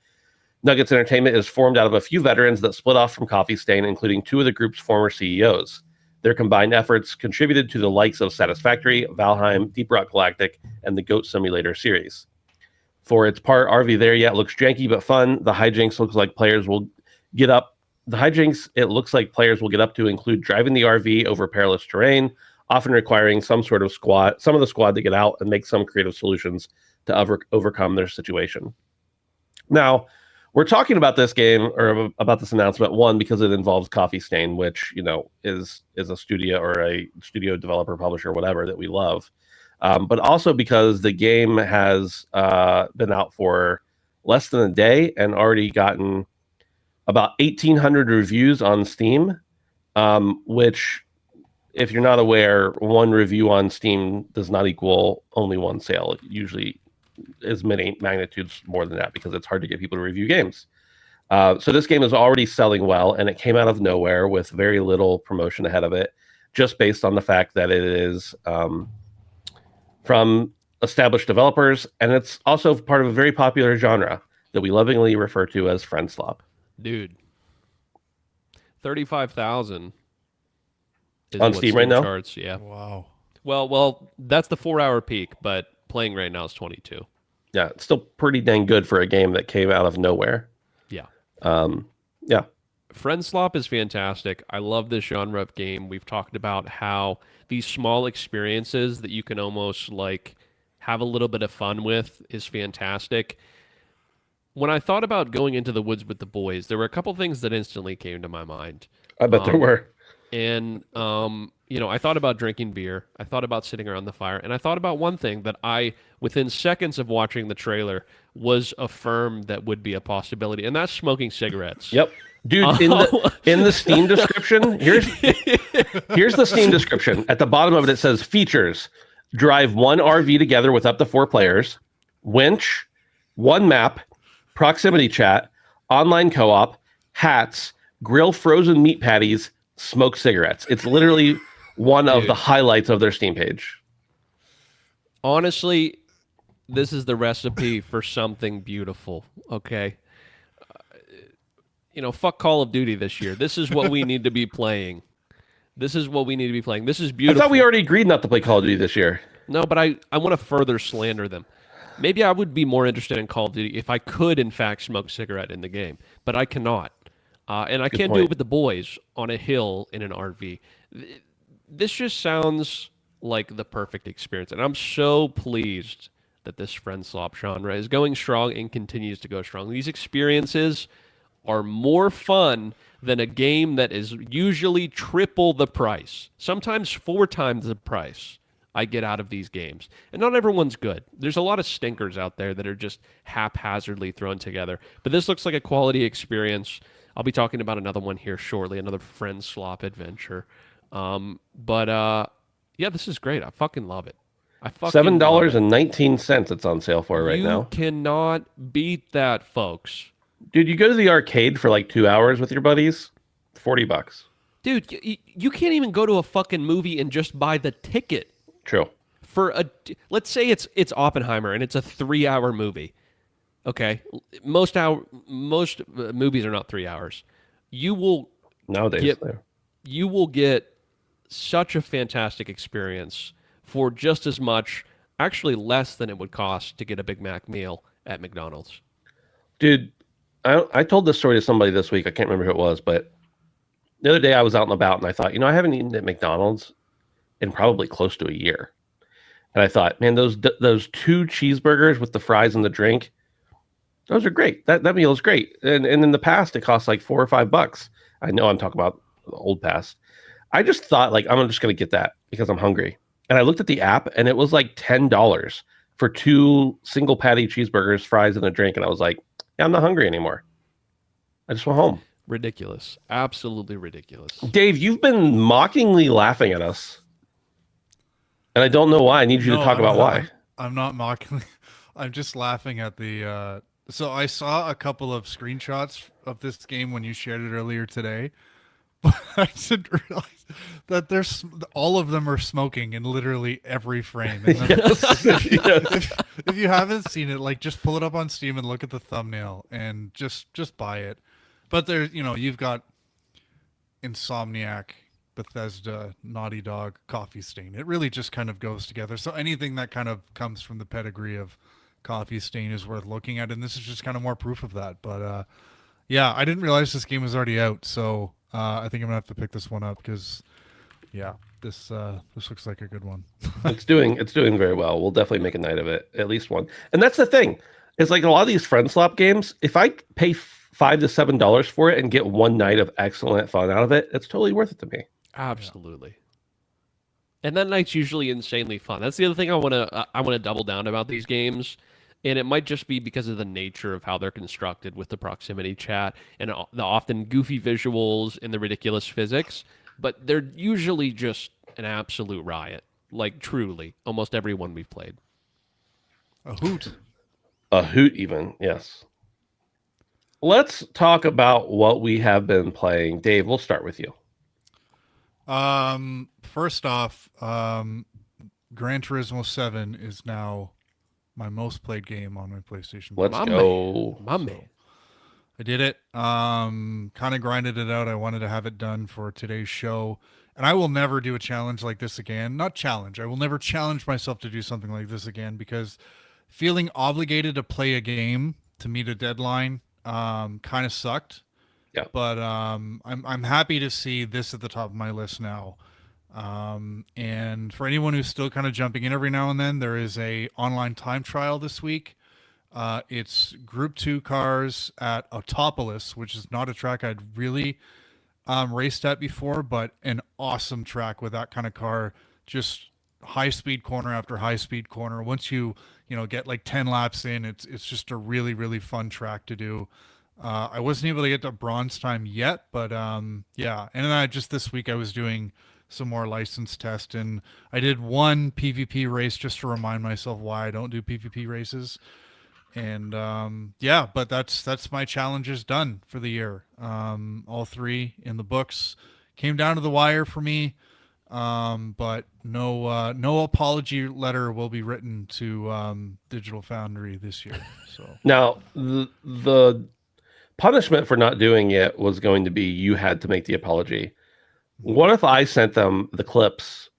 Nuggets Entertainment is formed out of a few veterans that split off from Coffee Stain, including 2 of the group's former CEOs. Their combined efforts contributed to the likes of Satisfactory, Valheim, Deep Rock Galactic, and the Goat Simulator series. For its part, RV There Yet looks janky but fun. The hijinks looks like players will get up. The hijinks it looks like players will get up to include driving the RV over perilous terrain, often requiring some of the squad to get out and make some creative solutions to overcome their situation. Now, we're talking about this game or about this announcement, one, because it involves Coffee Stain, which, is a studio or a studio developer, publisher, whatever that we love. But also because the game has been out for less than a day and already gotten about 1,800 reviews on Steam, which, if you're not aware, one review on Steam does not equal only one sale. It usually is many magnitudes more than that because it's hard to get people to review games. So this game is already selling well, and it came out of nowhere with very little promotion ahead of it, just based on the fact that it is from established developers, and it's also part of a very popular genre that we lovingly refer to as friend slop. Dude, 35,000 on Steam right now. Charts, yeah. Wow. Well, that's the 4-hour peak, but playing right now is 22. Yeah, it's still pretty dang good for a game that came out of nowhere. Yeah. Yeah. Friend slop is fantastic. I love this genre of game. We've talked about how these small experiences that you can almost like have a little bit of fun with is fantastic. When I thought about going into the woods with the boys, there were a couple things that instantly came to my mind. I bet there were. And, I thought about drinking beer. I thought about sitting around the fire. And I thought about one thing that within seconds of watching the trailer, was affirmed that would be a possibility. And that's smoking cigarettes. Yep. Dude, in the Steam description, here's the Steam description. At the bottom of it, it says features: drive one RV together with up to 4 players, winch, one map, proximity chat, online co-op, hats, grill frozen meat patties, smoke cigarettes. It's literally one of the highlights of their Steam page. Honestly, this is the recipe for something beautiful, okay? Fuck Call of Duty this year. This is what we need to be playing. This is beautiful. I thought we already agreed not to play Call of Duty this year. No, but I want to further slander them. Maybe I would be more interested in Call of Duty if I could, in fact, smoke a cigarette in the game. But I cannot. And I can't do it with the boys on a hill in an RV. This just sounds like the perfect experience. And I'm so pleased that this friend slop genre is going strong and continues to go strong. These experiences are more fun than a game that is usually triple the price, sometimes 4 times the price I get out of these games. And not everyone's good. There's a lot of stinkers out there that are just haphazardly thrown together. But this looks like a quality experience. I'll be talking about another one here shortly, another friend slop adventure. Yeah, this is great. I fucking love it. I fucking $7.19 it's on sale for right now. You cannot beat that, folks. Dude, you go to the arcade for like 2 hours with your buddies, $40. Dude, you can't even go to a fucking movie and just buy the ticket. True. Let's say it's Oppenheimer and it's a 3-hour movie. Okay, most movies are not 3 hours. You will get such a fantastic experience for just as much, actually less than it would cost to get a Big Mac meal at McDonald's. Dude, I told this story to somebody this week. I can't remember who it was, but the other day I was out and about and I thought, I haven't eaten at McDonald's in probably close to a year. And I thought, man, those 2 cheeseburgers with the fries and the drink, those are great. That meal is great. And in the past, it cost like $4 or $5. I know I'm talking about the old past. I just thought, like, I'm just going to get that because I'm hungry. And I looked at the app, and it was like $10 for 2 single patty cheeseburgers, fries, and a drink. And I was like, yeah, I'm not hungry anymore. I just went home. Ridiculous. Absolutely ridiculous. Dave, you've been mockingly laughing at us. And I don't know why. I need you to talk about why. I'm not mocking. I'm just laughing at the... So I saw a couple of screenshots of this game when you shared it earlier today. But I didn't realize that all of them are smoking in literally every frame. And if you haven't seen it, like, just pull it up on Steam and look at the thumbnail and just buy it. But there's, you've got Insomniac, Bethesda, Naughty Dog, Coffee Stain. It really just kind of goes together. So anything that kind of comes from the pedigree of Coffee Stain is worth looking at, and this is just kind of more proof of that. But yeah, I didn't realize this game was already out, so I think I'm gonna have to pick this one up because, yeah, this looks like a good one. It's doing very well. We'll definitely make a night of it, at least one. And that's the thing. It's like a lot of these friend slop games. If I pay $5 to $7 for it and get one night of excellent fun out of it, it's totally worth it to me. Absolutely. Yeah. And that night's usually insanely fun. That's the other thing I want to double down about these games. And it might just be because of the nature of how they're constructed with the proximity chat and the often goofy visuals and the ridiculous physics. But they're usually just an absolute riot. Like, truly, almost every one we've played. A hoot. A hoot even, yes. Let's talk about what we have been playing. Dave, we'll start with you. First off, Gran Turismo 7 is now my most played game on my PlayStation. Let's go. My man. I did it. Kind of grinded it out. I wanted to have it done for today's show. And I will never do a challenge like this again. Not challenge. I will never challenge myself to do something like this again because feeling obligated to play a game to meet a deadline kind of sucked. Yeah. But I'm happy to see this at the top of my list now. And for anyone who's still kind of jumping in every now and then, there is a online time trial this week. It's Group 2 cars at Autopolis, which is not a track I'd really raced at before, but an awesome track with that kind of car. Just high speed corner after high speed corner. Once you get like 10 laps in, it's just a really, really fun track to do. I wasn't able to get to bronze time yet, but yeah. And then this week I was doing some more license test, and I did one PvP race just to remind myself why I don't do PvP races. And yeah, but that's my challenges done for the year. All 3 in the books. Came down to the wire for me. But no apology letter will be written to Digital Foundry this year. So now the punishment for not doing it was going to be you had to make the apology. What if I sent them the clips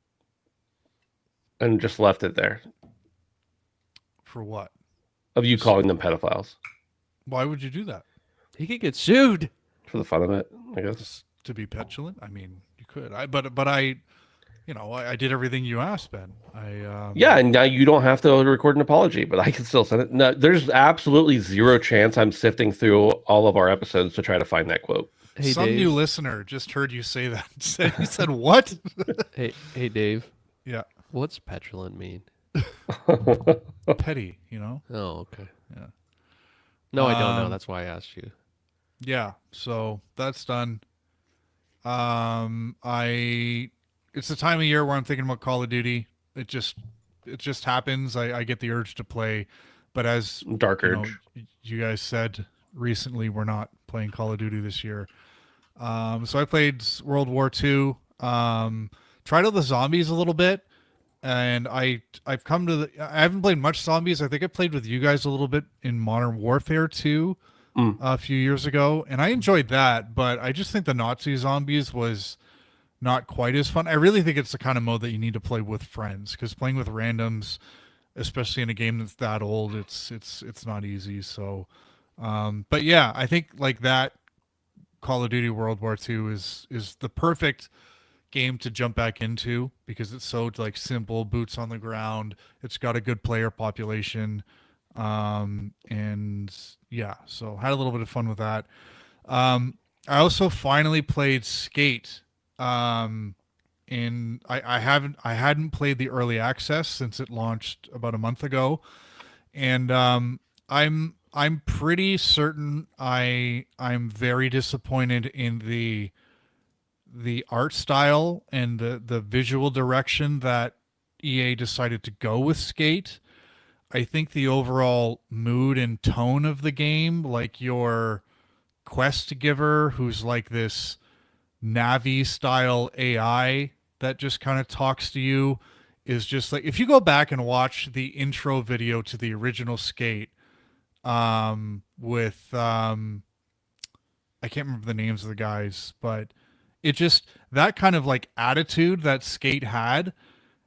and just left it there? For what? Of you calling them pedophiles. Why would you do that? He could get sued. For the fun of it, I guess. Just to be petulant? I mean, you could. But I did everything you asked, Ben. Yeah, and now you don't have to record an apology, but I can still send it. No, there's absolutely zero chance I'm sifting through all of our episodes to try to find that quote. Hey, Some Dave. new listener just heard you say that. He said, "What?" Hey, Dave. Yeah, What's petulant mean? petty. Oh, okay. Yeah. No, I don't know. That's why I asked you. Yeah. So that's done. I it's the time of year where I'm thinking about Call of Duty. It just happens. I get the urge to play, but as Dark you know, Urge. you guys said recently, we're not playing Call of Duty this year. So I played World War II. Tried out the zombies a little bit, and I've come to I haven't played much zombies. I think I played with you guys a little bit in Modern Warfare 2 a few years ago, and I enjoyed that. But I just think the Nazi zombies was not quite as fun. I really think it's the kind of mode that you need to play with friends, because playing with randoms, especially in a game that's that old, it's not easy. So, but yeah, I think like that Call of Duty World War II is the perfect game to jump back into, because it's so like simple, boots on the ground. It's got a good player population, and yeah, so had a little bit of fun with that. I also finally played Skate. And I hadn't played the early access since it launched about a month ago, and I'm pretty certain I'm very disappointed in the art style and the visual direction that EA decided to go with Skate. I think the overall mood and tone of the game, like your quest giver, who's like this Navi style AI that just kind of talks to you, is just like, if you go back and watch the intro video to the original Skate, with I can't remember the names of the guys, but it just, that kind of like attitude that Skate had,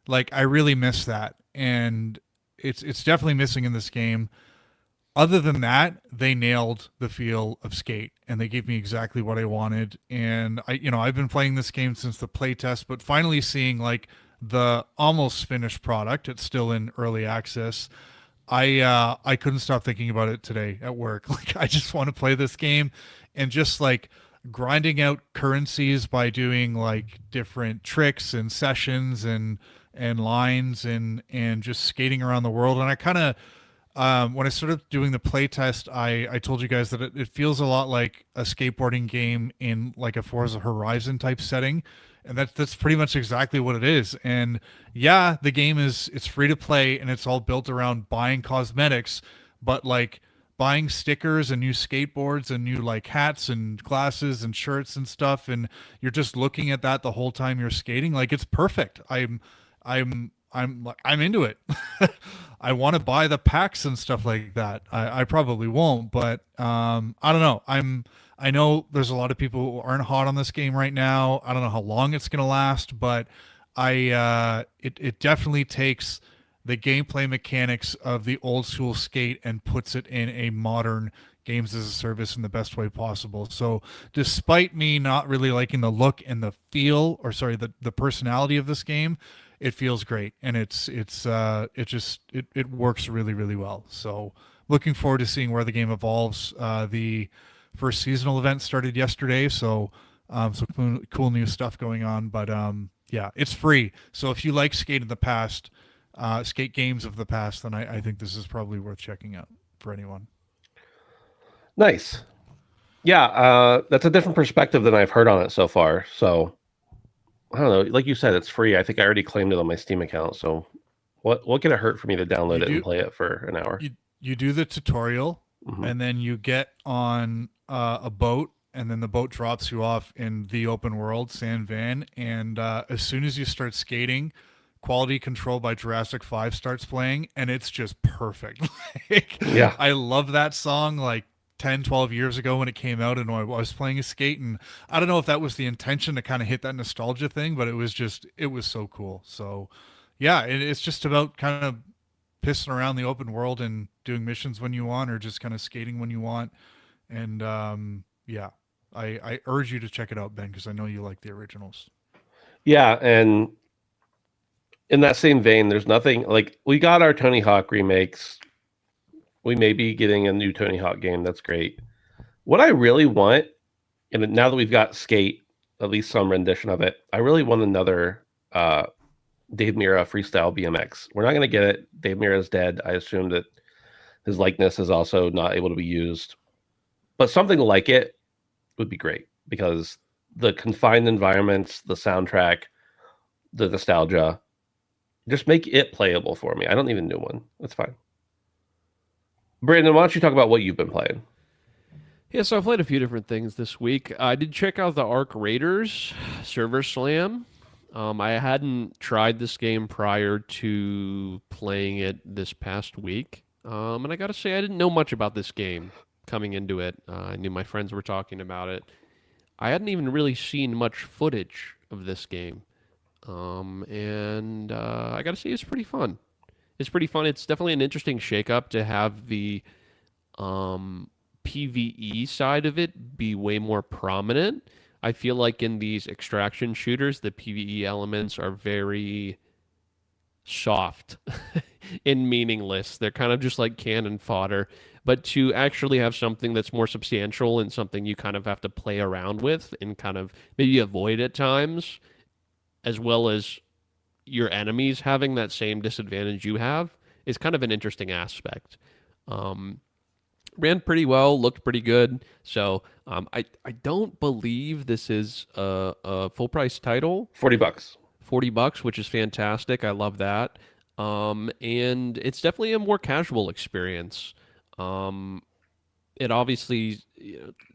like I really miss that, and it's definitely missing in this game. Other than that, they nailed the feel of Skate, and they gave me exactly what I wanted. And I've been playing this game since the playtest, but finally seeing like the almost finished product, it's still in early access. I couldn't stop thinking about it today at work. Like I just want to play this game, and just like grinding out currencies by doing like different tricks and sessions and lines, and just skating around the world. And I kind of, when I started doing the playtest, I told you guys that it feels a lot like a skateboarding game in like a Forza Horizon type setting, and that's pretty much exactly what it is. And yeah, the game it's free to play, and it's all built around buying cosmetics, but like buying stickers and new skateboards and new like hats and glasses and shirts and stuff, and you're just looking at that the whole time you're skating. Like it's perfect. I'm into it. I want to buy the packs and stuff like that. I probably won't, but I don't know. I know there's a lot of people who aren't hot on this game right now. I don't know how long it's gonna last, but it definitely takes the gameplay mechanics of the old school Skate and puts it in a modern games as a service in the best way possible. So despite me not really liking the look and the feel, or sorry, the personality of this game, it feels great, and it works really, really well. So looking forward to seeing where the game evolves. The first seasonal event started yesterday, so cool new stuff going on. But yeah, it's free. So if you like Skate in the past, Skate games of the past, then I think this is probably worth checking out for anyone. Nice. Yeah, that's a different perspective than I've heard on it so far. So I don't know. Like you said, it's free. I think I already claimed it on my Steam account. So what can it hurt for me to download it and play it for an hour? You do the tutorial, and then you get on a boat, and then the boat drops you off in the open world San Van. And as soon as you start skating, Quality Control by Jurassic 5 starts playing, and it's just perfect. Like, yeah, I love that song. Like 10, 12 years ago when it came out, and I was playing a Skate, and I don't know if that was the intention to kind of hit that nostalgia thing, but it was so cool. So yeah, it's just about kind of pissing around the open world and doing missions when you want, or just kind of skating when you want. And yeah, I urge you to check it out, Ben, because I know you like the originals. Yeah, and in that same vein, there's nothing like, we got our Tony Hawk remakes. We may be getting a new Tony Hawk game. That's great. What I really want And now that we've got Skate, at least some rendition of it, I really want another Dave Mirra freestyle BMX. We're not going to get it. Dave Mirra is dead. I assume that his likeness is also not able to be used. But something like it would be great because the confined environments, the soundtrack, the nostalgia, just make it playable for me. I don't need a new one. That's fine. Brandon, why don't you talk about what you've been playing? Yeah, so I played a few different things this week. I did check out the Arc Raiders Server Slam. I hadn't tried this game prior to playing it this past week. And I got to say, I didn't know much about this game coming into it. I knew my friends were talking about it. I hadn't even really seen much footage of this game. And I got to say, it's pretty fun. It's pretty fun. It's definitely an interesting shakeup to have the PvE side of it be way more prominent. I feel like in these extraction shooters, the PvE elements are very soft and meaningless. They're kind of just like cannon fodder. But to actually have something that's more substantial and something you kind of have to play around with and kind of maybe avoid at times, as well as your enemies having that same disadvantage you have, is kind of an interesting aspect. Ran pretty well, looked pretty good. So I don't believe this is a full price title. $40. $40, which is fantastic. I love that. And it's definitely a more casual experience. It obviously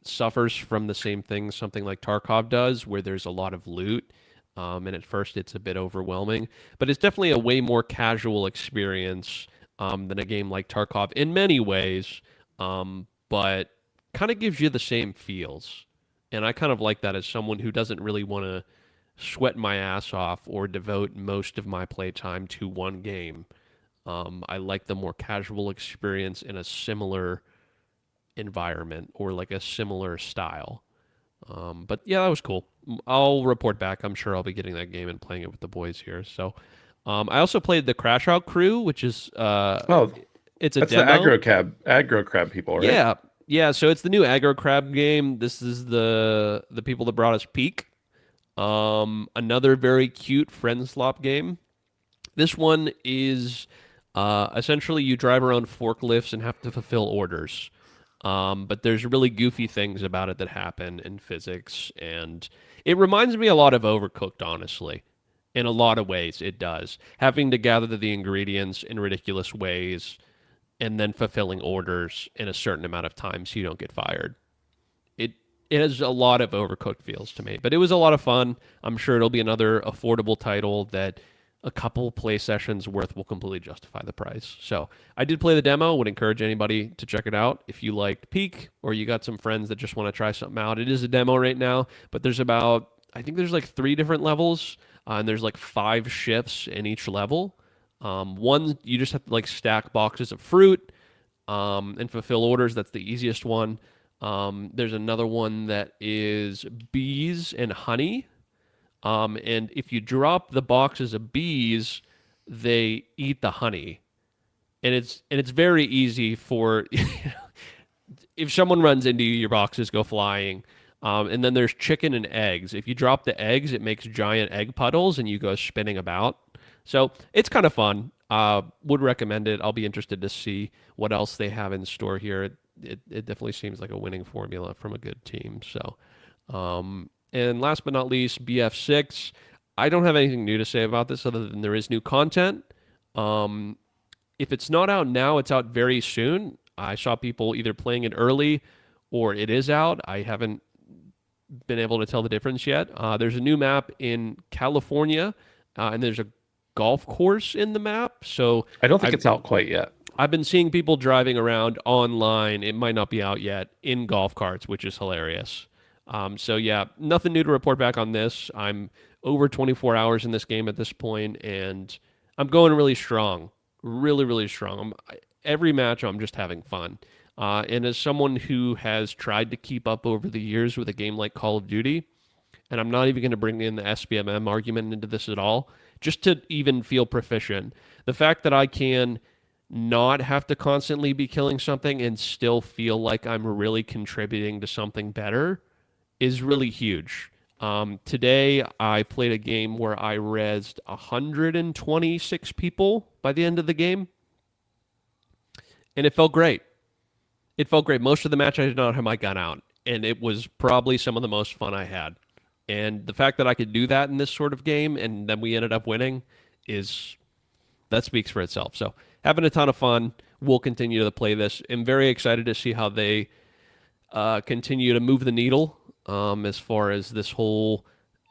suffers from the same thing something like Tarkov does, where there's a lot of loot. And at first it's a bit overwhelming, but it's definitely a way more casual experience than a game like Tarkov in many ways, but kind of gives you the same feels. And I kind of like that as someone who doesn't really want to sweat my ass off or devote most of my playtime to one game. I like the more casual experience in a similar environment or like a similar style. But yeah, that was cool. I'll report back. I'm sure I'll be getting that game and playing it with the boys here. So, I also played the Crash Out Crew, which is it's a that's demo. the aggro crab people, right? Yeah. So it's the new aggro crab game. This is the people that brought us Peak. Another very cute friend slop game. This one is essentially you drive around forklifts and have to fulfill orders. But there's really goofy things about it that happen in physics, and it reminds me a lot of Overcooked, honestly. In a lot of ways, it does. Having to gather the ingredients in ridiculous ways and then fulfilling orders in a certain amount of time so you don't get fired. It has a lot of Overcooked feels to me, but it was a lot of fun. I'm sure it'll be another affordable title that a couple play sessions worth will completely justify the price. So I did play the demo. Would encourage anybody to check it out if you liked Peak or you got some friends that just want to try something out. It is a demo right now, but there's I think there's like 3 different levels, and there's like 5 shifts in each level. One, you just have to like stack boxes of fruit and fulfill orders. That's the easiest one. There's another one that is bees and honey. And if you drop the boxes of bees, they eat the honey. And it's very easy for if someone runs into you, your boxes go flying. And then there's chicken and eggs. If you drop the eggs, it makes giant egg puddles and you go spinning about. So it's kind of fun. Would recommend it. I'll be interested to see what else they have in store here. It definitely seems like a winning formula from a good team. So, and last but not least, BF6. I don't have anything new to say about this other than there is new content. If it's not out now, it's out very soon. I saw people either playing it early or it is out. I haven't been able to tell the difference yet. There's a new map in California, and there's a golf course in the map. So I don't think it's out quite yet. I've been seeing people driving around online. It might not be out yet in golf carts, which is hilarious. So yeah, nothing new to report back on this. I'm over 24 hours in this game at this point, and I'm going really strong, really, really strong. Every match, I'm just having fun. And as someone who has tried to keep up over the years with a game like Call of Duty, and I'm not even going to bring in the SBMM argument into this at all, just to even feel proficient. The fact that I can not have to constantly be killing something and still feel like I'm really contributing to something better is really huge. Today, I played a game where I rezzed 126 people by the end of the game, and it felt great. It felt great. Most of the match, I did not have my gun out, and it was probably some of the most fun I had. And the fact that I could do that in this sort of game, and then we ended up winning, that speaks for itself. So having a ton of fun. We'll continue to play this. I'm very excited to see how they continue to move the needle as far as this whole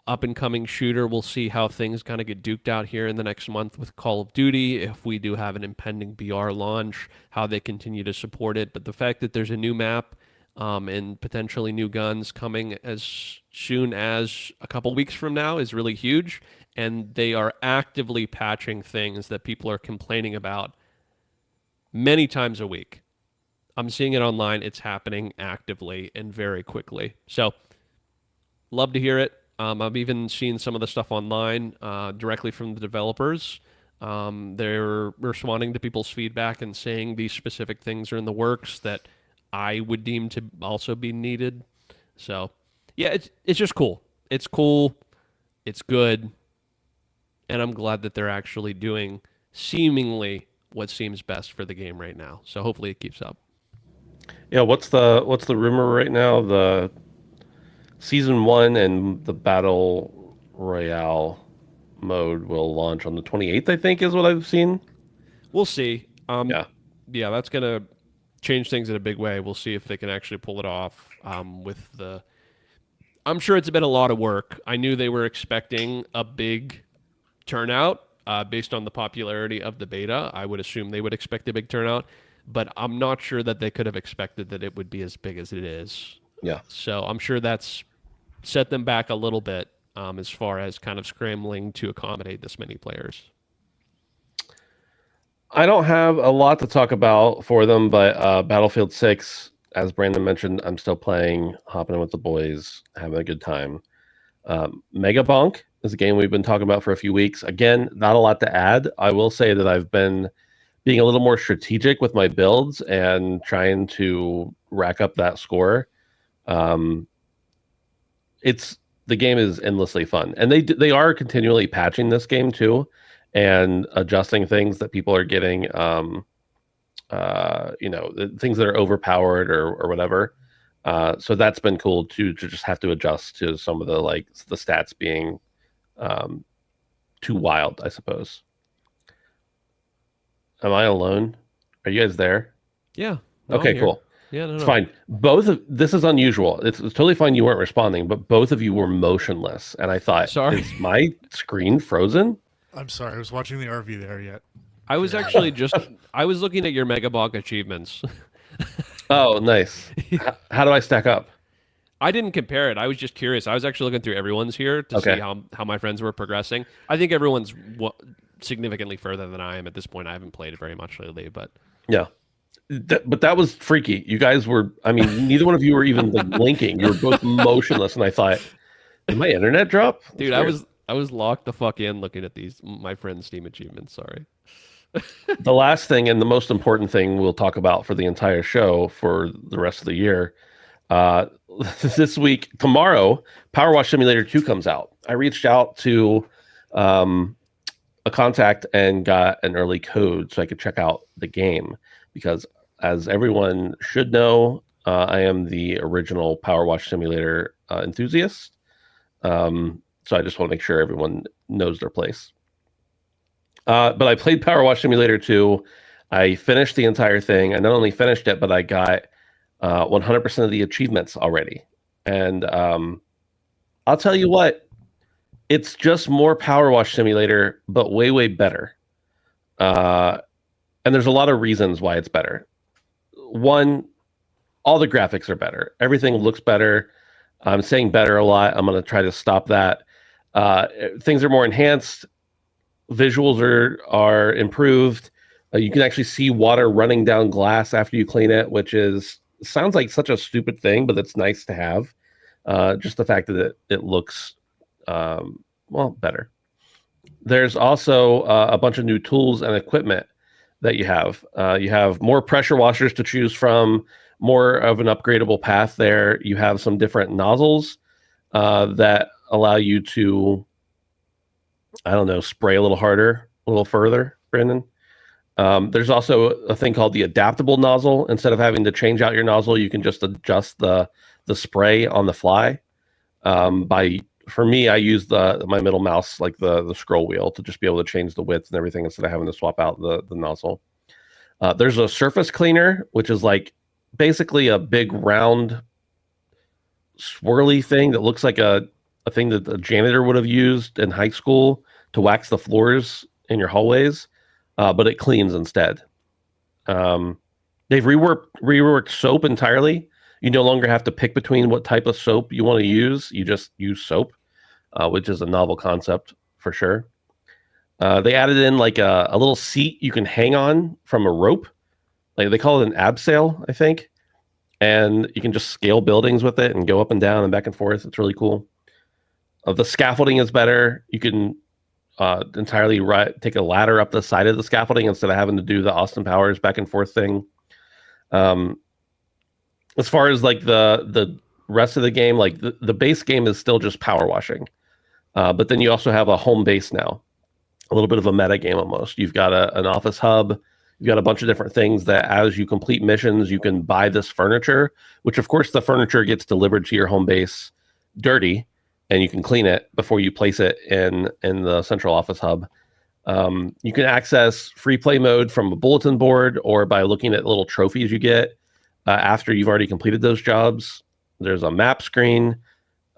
up-and-coming shooter. We'll see how things kind of get duked out here in the next month with Call of Duty, if we do have an impending BR launch, how they continue to support it. But the fact that there's a new map and potentially new guns coming as soon as a couple weeks from now is really huge. And they are actively patching things that people are complaining about many times a week. I'm seeing it online. It's happening actively and very quickly. So, love to hear it. I've even seen some of the stuff online directly from the developers. They're responding to people's feedback and saying these specific things are in the works that I would deem to also be needed. So, yeah, it's just cool. It's cool. It's good. And I'm glad that they're actually doing seemingly what seems best for the game right now. So hopefully it keeps up. Yeah, what's the rumor right now? The season 1 and the battle royale mode will launch on the 28th, I think is what I've seen. We'll see. Yeah, that's going to change things in a big way. We'll see if they can actually pull it off I'm sure it's been a lot of work. I knew they were expecting a big turnout. Based on the popularity of the beta, I would assume they would expect a big turnout, but I'm not sure that they could have expected that it would be as big as it is. Yeah. So I'm sure that's set them back a little bit as far as kind of scrambling to accommodate this many players. I don't have a lot to talk about for them, but Battlefield 6, as Brandon mentioned, I'm still playing, hopping in with the boys, having a good time. Mega Bonk is a game we've been talking about for a few weeks. Again, not a lot to add. I will say that I've been being a little more strategic with my builds and trying to rack up that score. The game is endlessly fun, and they are continually patching this game too, and adjusting things that people are getting, things that are overpowered or whatever. So that's been cool to just have to adjust to some of the stats being too wild, I suppose. Am I alone? Are you guys there? Yeah. No, okay, cool. Yeah, no, it's fine. This is unusual. It's totally fine you weren't responding, but both of you were motionless, and I thought, sorry, is my screen frozen? I'm sorry, I was watching the RV there yet. I was actually I was looking at your Mega Bonk achievements. Oh, nice. How do I stack up? I didn't compare it. I was just curious. I was actually looking through everyone's here to see how my friends were progressing. I think everyone's significantly further than I am at this point. I haven't played it very much lately, but yeah. But that was freaky. You guys were, neither one of you were even blinking. You were both motionless, and I thought, did my internet drop? Dude, I was locked the fuck in looking at my friend's Steam achievements. Sorry. The last thing and the most important thing we'll talk about for the entire show for the rest of the year, this week, tomorrow, Power Wash Simulator 2 comes out. I reached out to a contact and got an early code so I could check out the game, because as everyone should know, I am the original Power Wash Simulator enthusiast. So I just want to make sure everyone knows their place. But I played Power Wash Simulator 2. I finished the entire thing. I not only finished it, but I got 100% of the achievements already. And I'll tell you what, it's just more Power Wash Simulator, but way, way better. And there's a lot of reasons why it's better. One, all the graphics are better. Everything looks better. I'm saying better a lot. I'm going to try to stop that. Things are more enhanced. Visuals are improved. You can actually see water running down glass after you clean it, which sounds like such a stupid thing, but it's nice to have. Just the fact that it looks better. There's also a bunch of new tools and equipment that you have. You have more pressure washers to choose from, more of an upgradable path there. You have some different nozzles that allow you to, I don't know, spray a little harder, a little further, Brandon. There's also a thing called the adaptable nozzle. Instead of having to change out your nozzle, you can just adjust the spray on the fly. For me, I use my middle mouse, like the scroll wheel, to just be able to change the width and everything instead of having to swap out the nozzle. There's a surface cleaner, which is like basically a big round swirly thing that looks like a thing that the janitor would have used in high school to wax the floors in your hallways, but it cleans instead. They've reworked soap entirely. You no longer have to pick between what type of soap you want to use. You just use soap, which is a novel concept for sure. They added in like a little seat you can hang on from a rope. Like they call it an abseil, I think. And you can just scale buildings with it and go up and down and back and forth. It's really cool. The scaffolding is better. You can entirely take a ladder up the side of the scaffolding instead of having to do the Austin Powers back and forth thing. As far as like the rest of the game, like the base game is still just power washing. But then you also have a home base now. A little bit of a meta game almost. You've got an office hub. You've got a bunch of different things that as you complete missions, you can buy this furniture, which of course the furniture gets delivered to your home base dirty, and you can clean it before you place it in the central office hub. You can access free play mode from a bulletin board or by looking at little trophies you get after you've already completed those jobs. There's a map screen.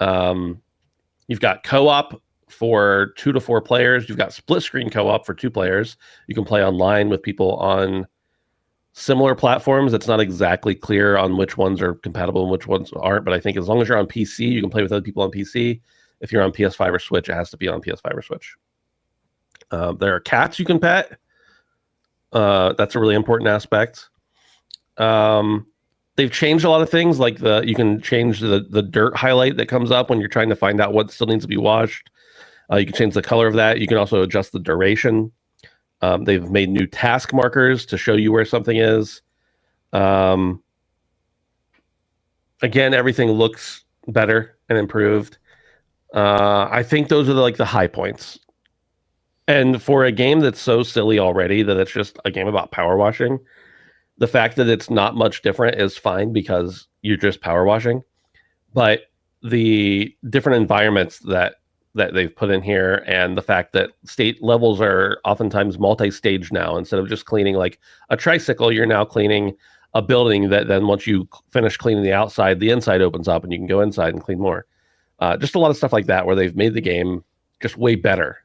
You've got co-op for 2 to 4 players. You've got split screen co-op for 2 players. You can play online with people on similar platforms. It's not exactly clear on which ones are compatible and which ones aren't, but I think as long as you're on PC, you can play with other people on PC. If you're on PS5 or Switch, it has to be on PS5 or Switch. There are cats you can pet. That's a really important aspect. They've changed a lot of things, like you can change the dirt highlight that comes up when you're trying to find out what still needs to be washed. You can change the color of that. You can also adjust the duration. They've made new task markers to show you where something is. Again, everything looks better and improved. I think those are the high points. And for a game that's so silly already that it's just a game about power washing, the fact that it's not much different is fine because you're just power washing. But the different environments that they've put in here, and the fact that state levels are oftentimes multi-stage now. Instead of just cleaning like a tricycle, you're now cleaning a building that then once you finish cleaning the outside, the inside opens up and you can go inside and clean more. Just a lot of stuff like that where they've made the game just way better.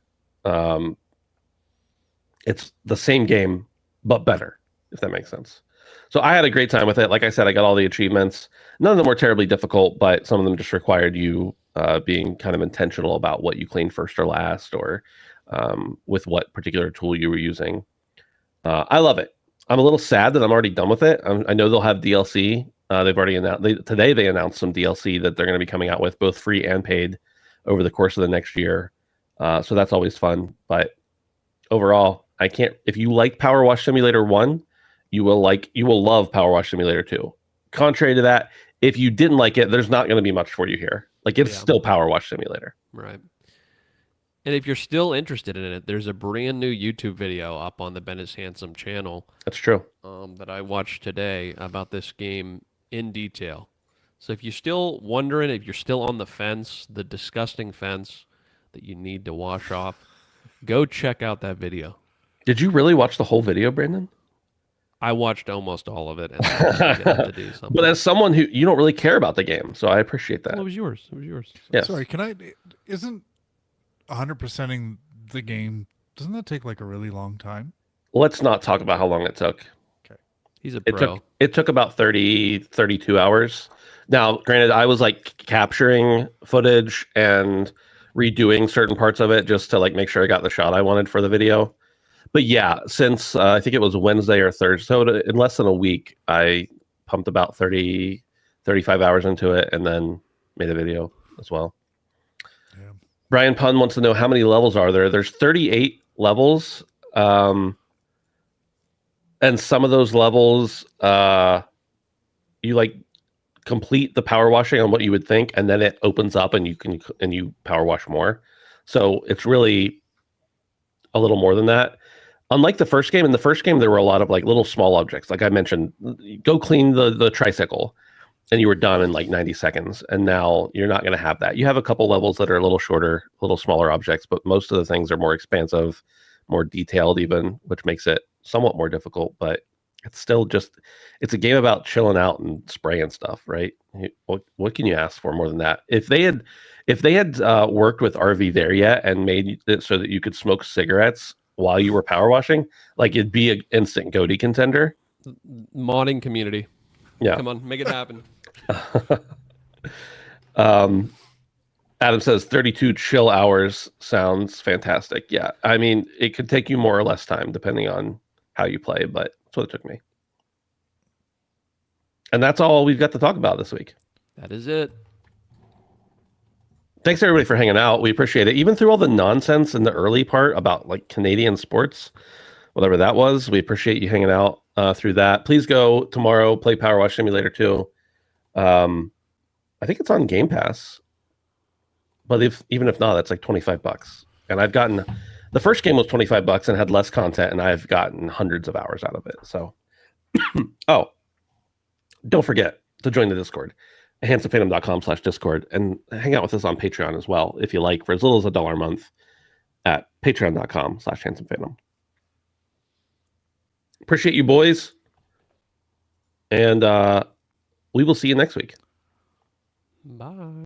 It's the same game, but better, if that makes sense. So I had a great time with it. Like I said, I got all the achievements. None of them were terribly difficult, but some of them just required you being kind of intentional about what you clean first or last, or with what particular tool you were using. I love it. I'm a little sad that I'm already done with it. I know they'll have DLC. They've already announced today. They announced some DLC that they're going to be coming out with, both free and paid, over the course of the next year. So that's always fun. But overall, I can't. If you like Power Wash Simulator 1, you will love Power Wash Simulator 2. Contrary to that, if you didn't like it, there's not going to be much for you here. Like, it's still Power Wash Simulator. Right. And if you're still interested in it, there's a brand new YouTube video up on the Ben is Handsome channel. That's true. That I watched today about this game in detail. So if you're still wondering, if you're still on the fence, the disgusting fence that you need to wash off, go check out that video. Did you really watch the whole video, Brandon? I watched almost all of it, and I had to do something. But as someone who, you don't really care about the game, so I appreciate that. Well, it was yours. Yes. Sorry, isn't 100%ing the game, doesn't that take like a really long time? Let's not talk about how long it took. Okay. He's a pro. It took about 32 hours. Now, granted, I was like capturing footage and redoing certain parts of it just to like make sure I got the shot I wanted for the video. But yeah, since I think it was Wednesday or Thursday, so in less than a week, I pumped about 35 hours into it and then made a video as well. Yeah. Brian Pun wants to know how many levels are there. There's 38 levels. And some of those levels, you like complete the power washing on what you would think, and then it opens up and you power wash more. So it's really a little more than that. Unlike the first game, in the first game there were a lot of like little small objects. Like I mentioned, go clean the tricycle, and you were done in like 90 seconds. And now you're not going to have that. You have a couple levels that are a little shorter, a little smaller objects, but most of the things are more expansive, more detailed even, which makes it somewhat more difficult. But it's still just, it's a game about chilling out and spraying stuff, right? What can you ask for more than that? If they had worked with RV there yet and made it so that you could smoke cigarettes while you were power washing, like it'd be an instant GOTY contender. Modding community. Yeah. Come on, make it happen. Adam says 32 chill hours sounds fantastic. Yeah. I mean, it could take you more or less time depending on how you play, but that's what it took me. And that's all we've got to talk about this week. That is it. Thanks everybody for hanging out. We appreciate it. Even through all the nonsense in the early part about like Canadian sports, whatever that was, we appreciate you hanging out through that. Please go tomorrow, play Power Wash Simulator 2. I think it's on Game Pass, but even if not, that's like $25. And I've gotten, the first game was $25 and had less content, and I've gotten hundreds of hours out of it. So, oh, don't forget to join the Discord, handsomephantom.com/Discord, and hang out with us on Patreon as well, if you like, for as little as $1 a month at patreon.com/handsomephantom. Appreciate you, boys. And we will see you next week. Bye.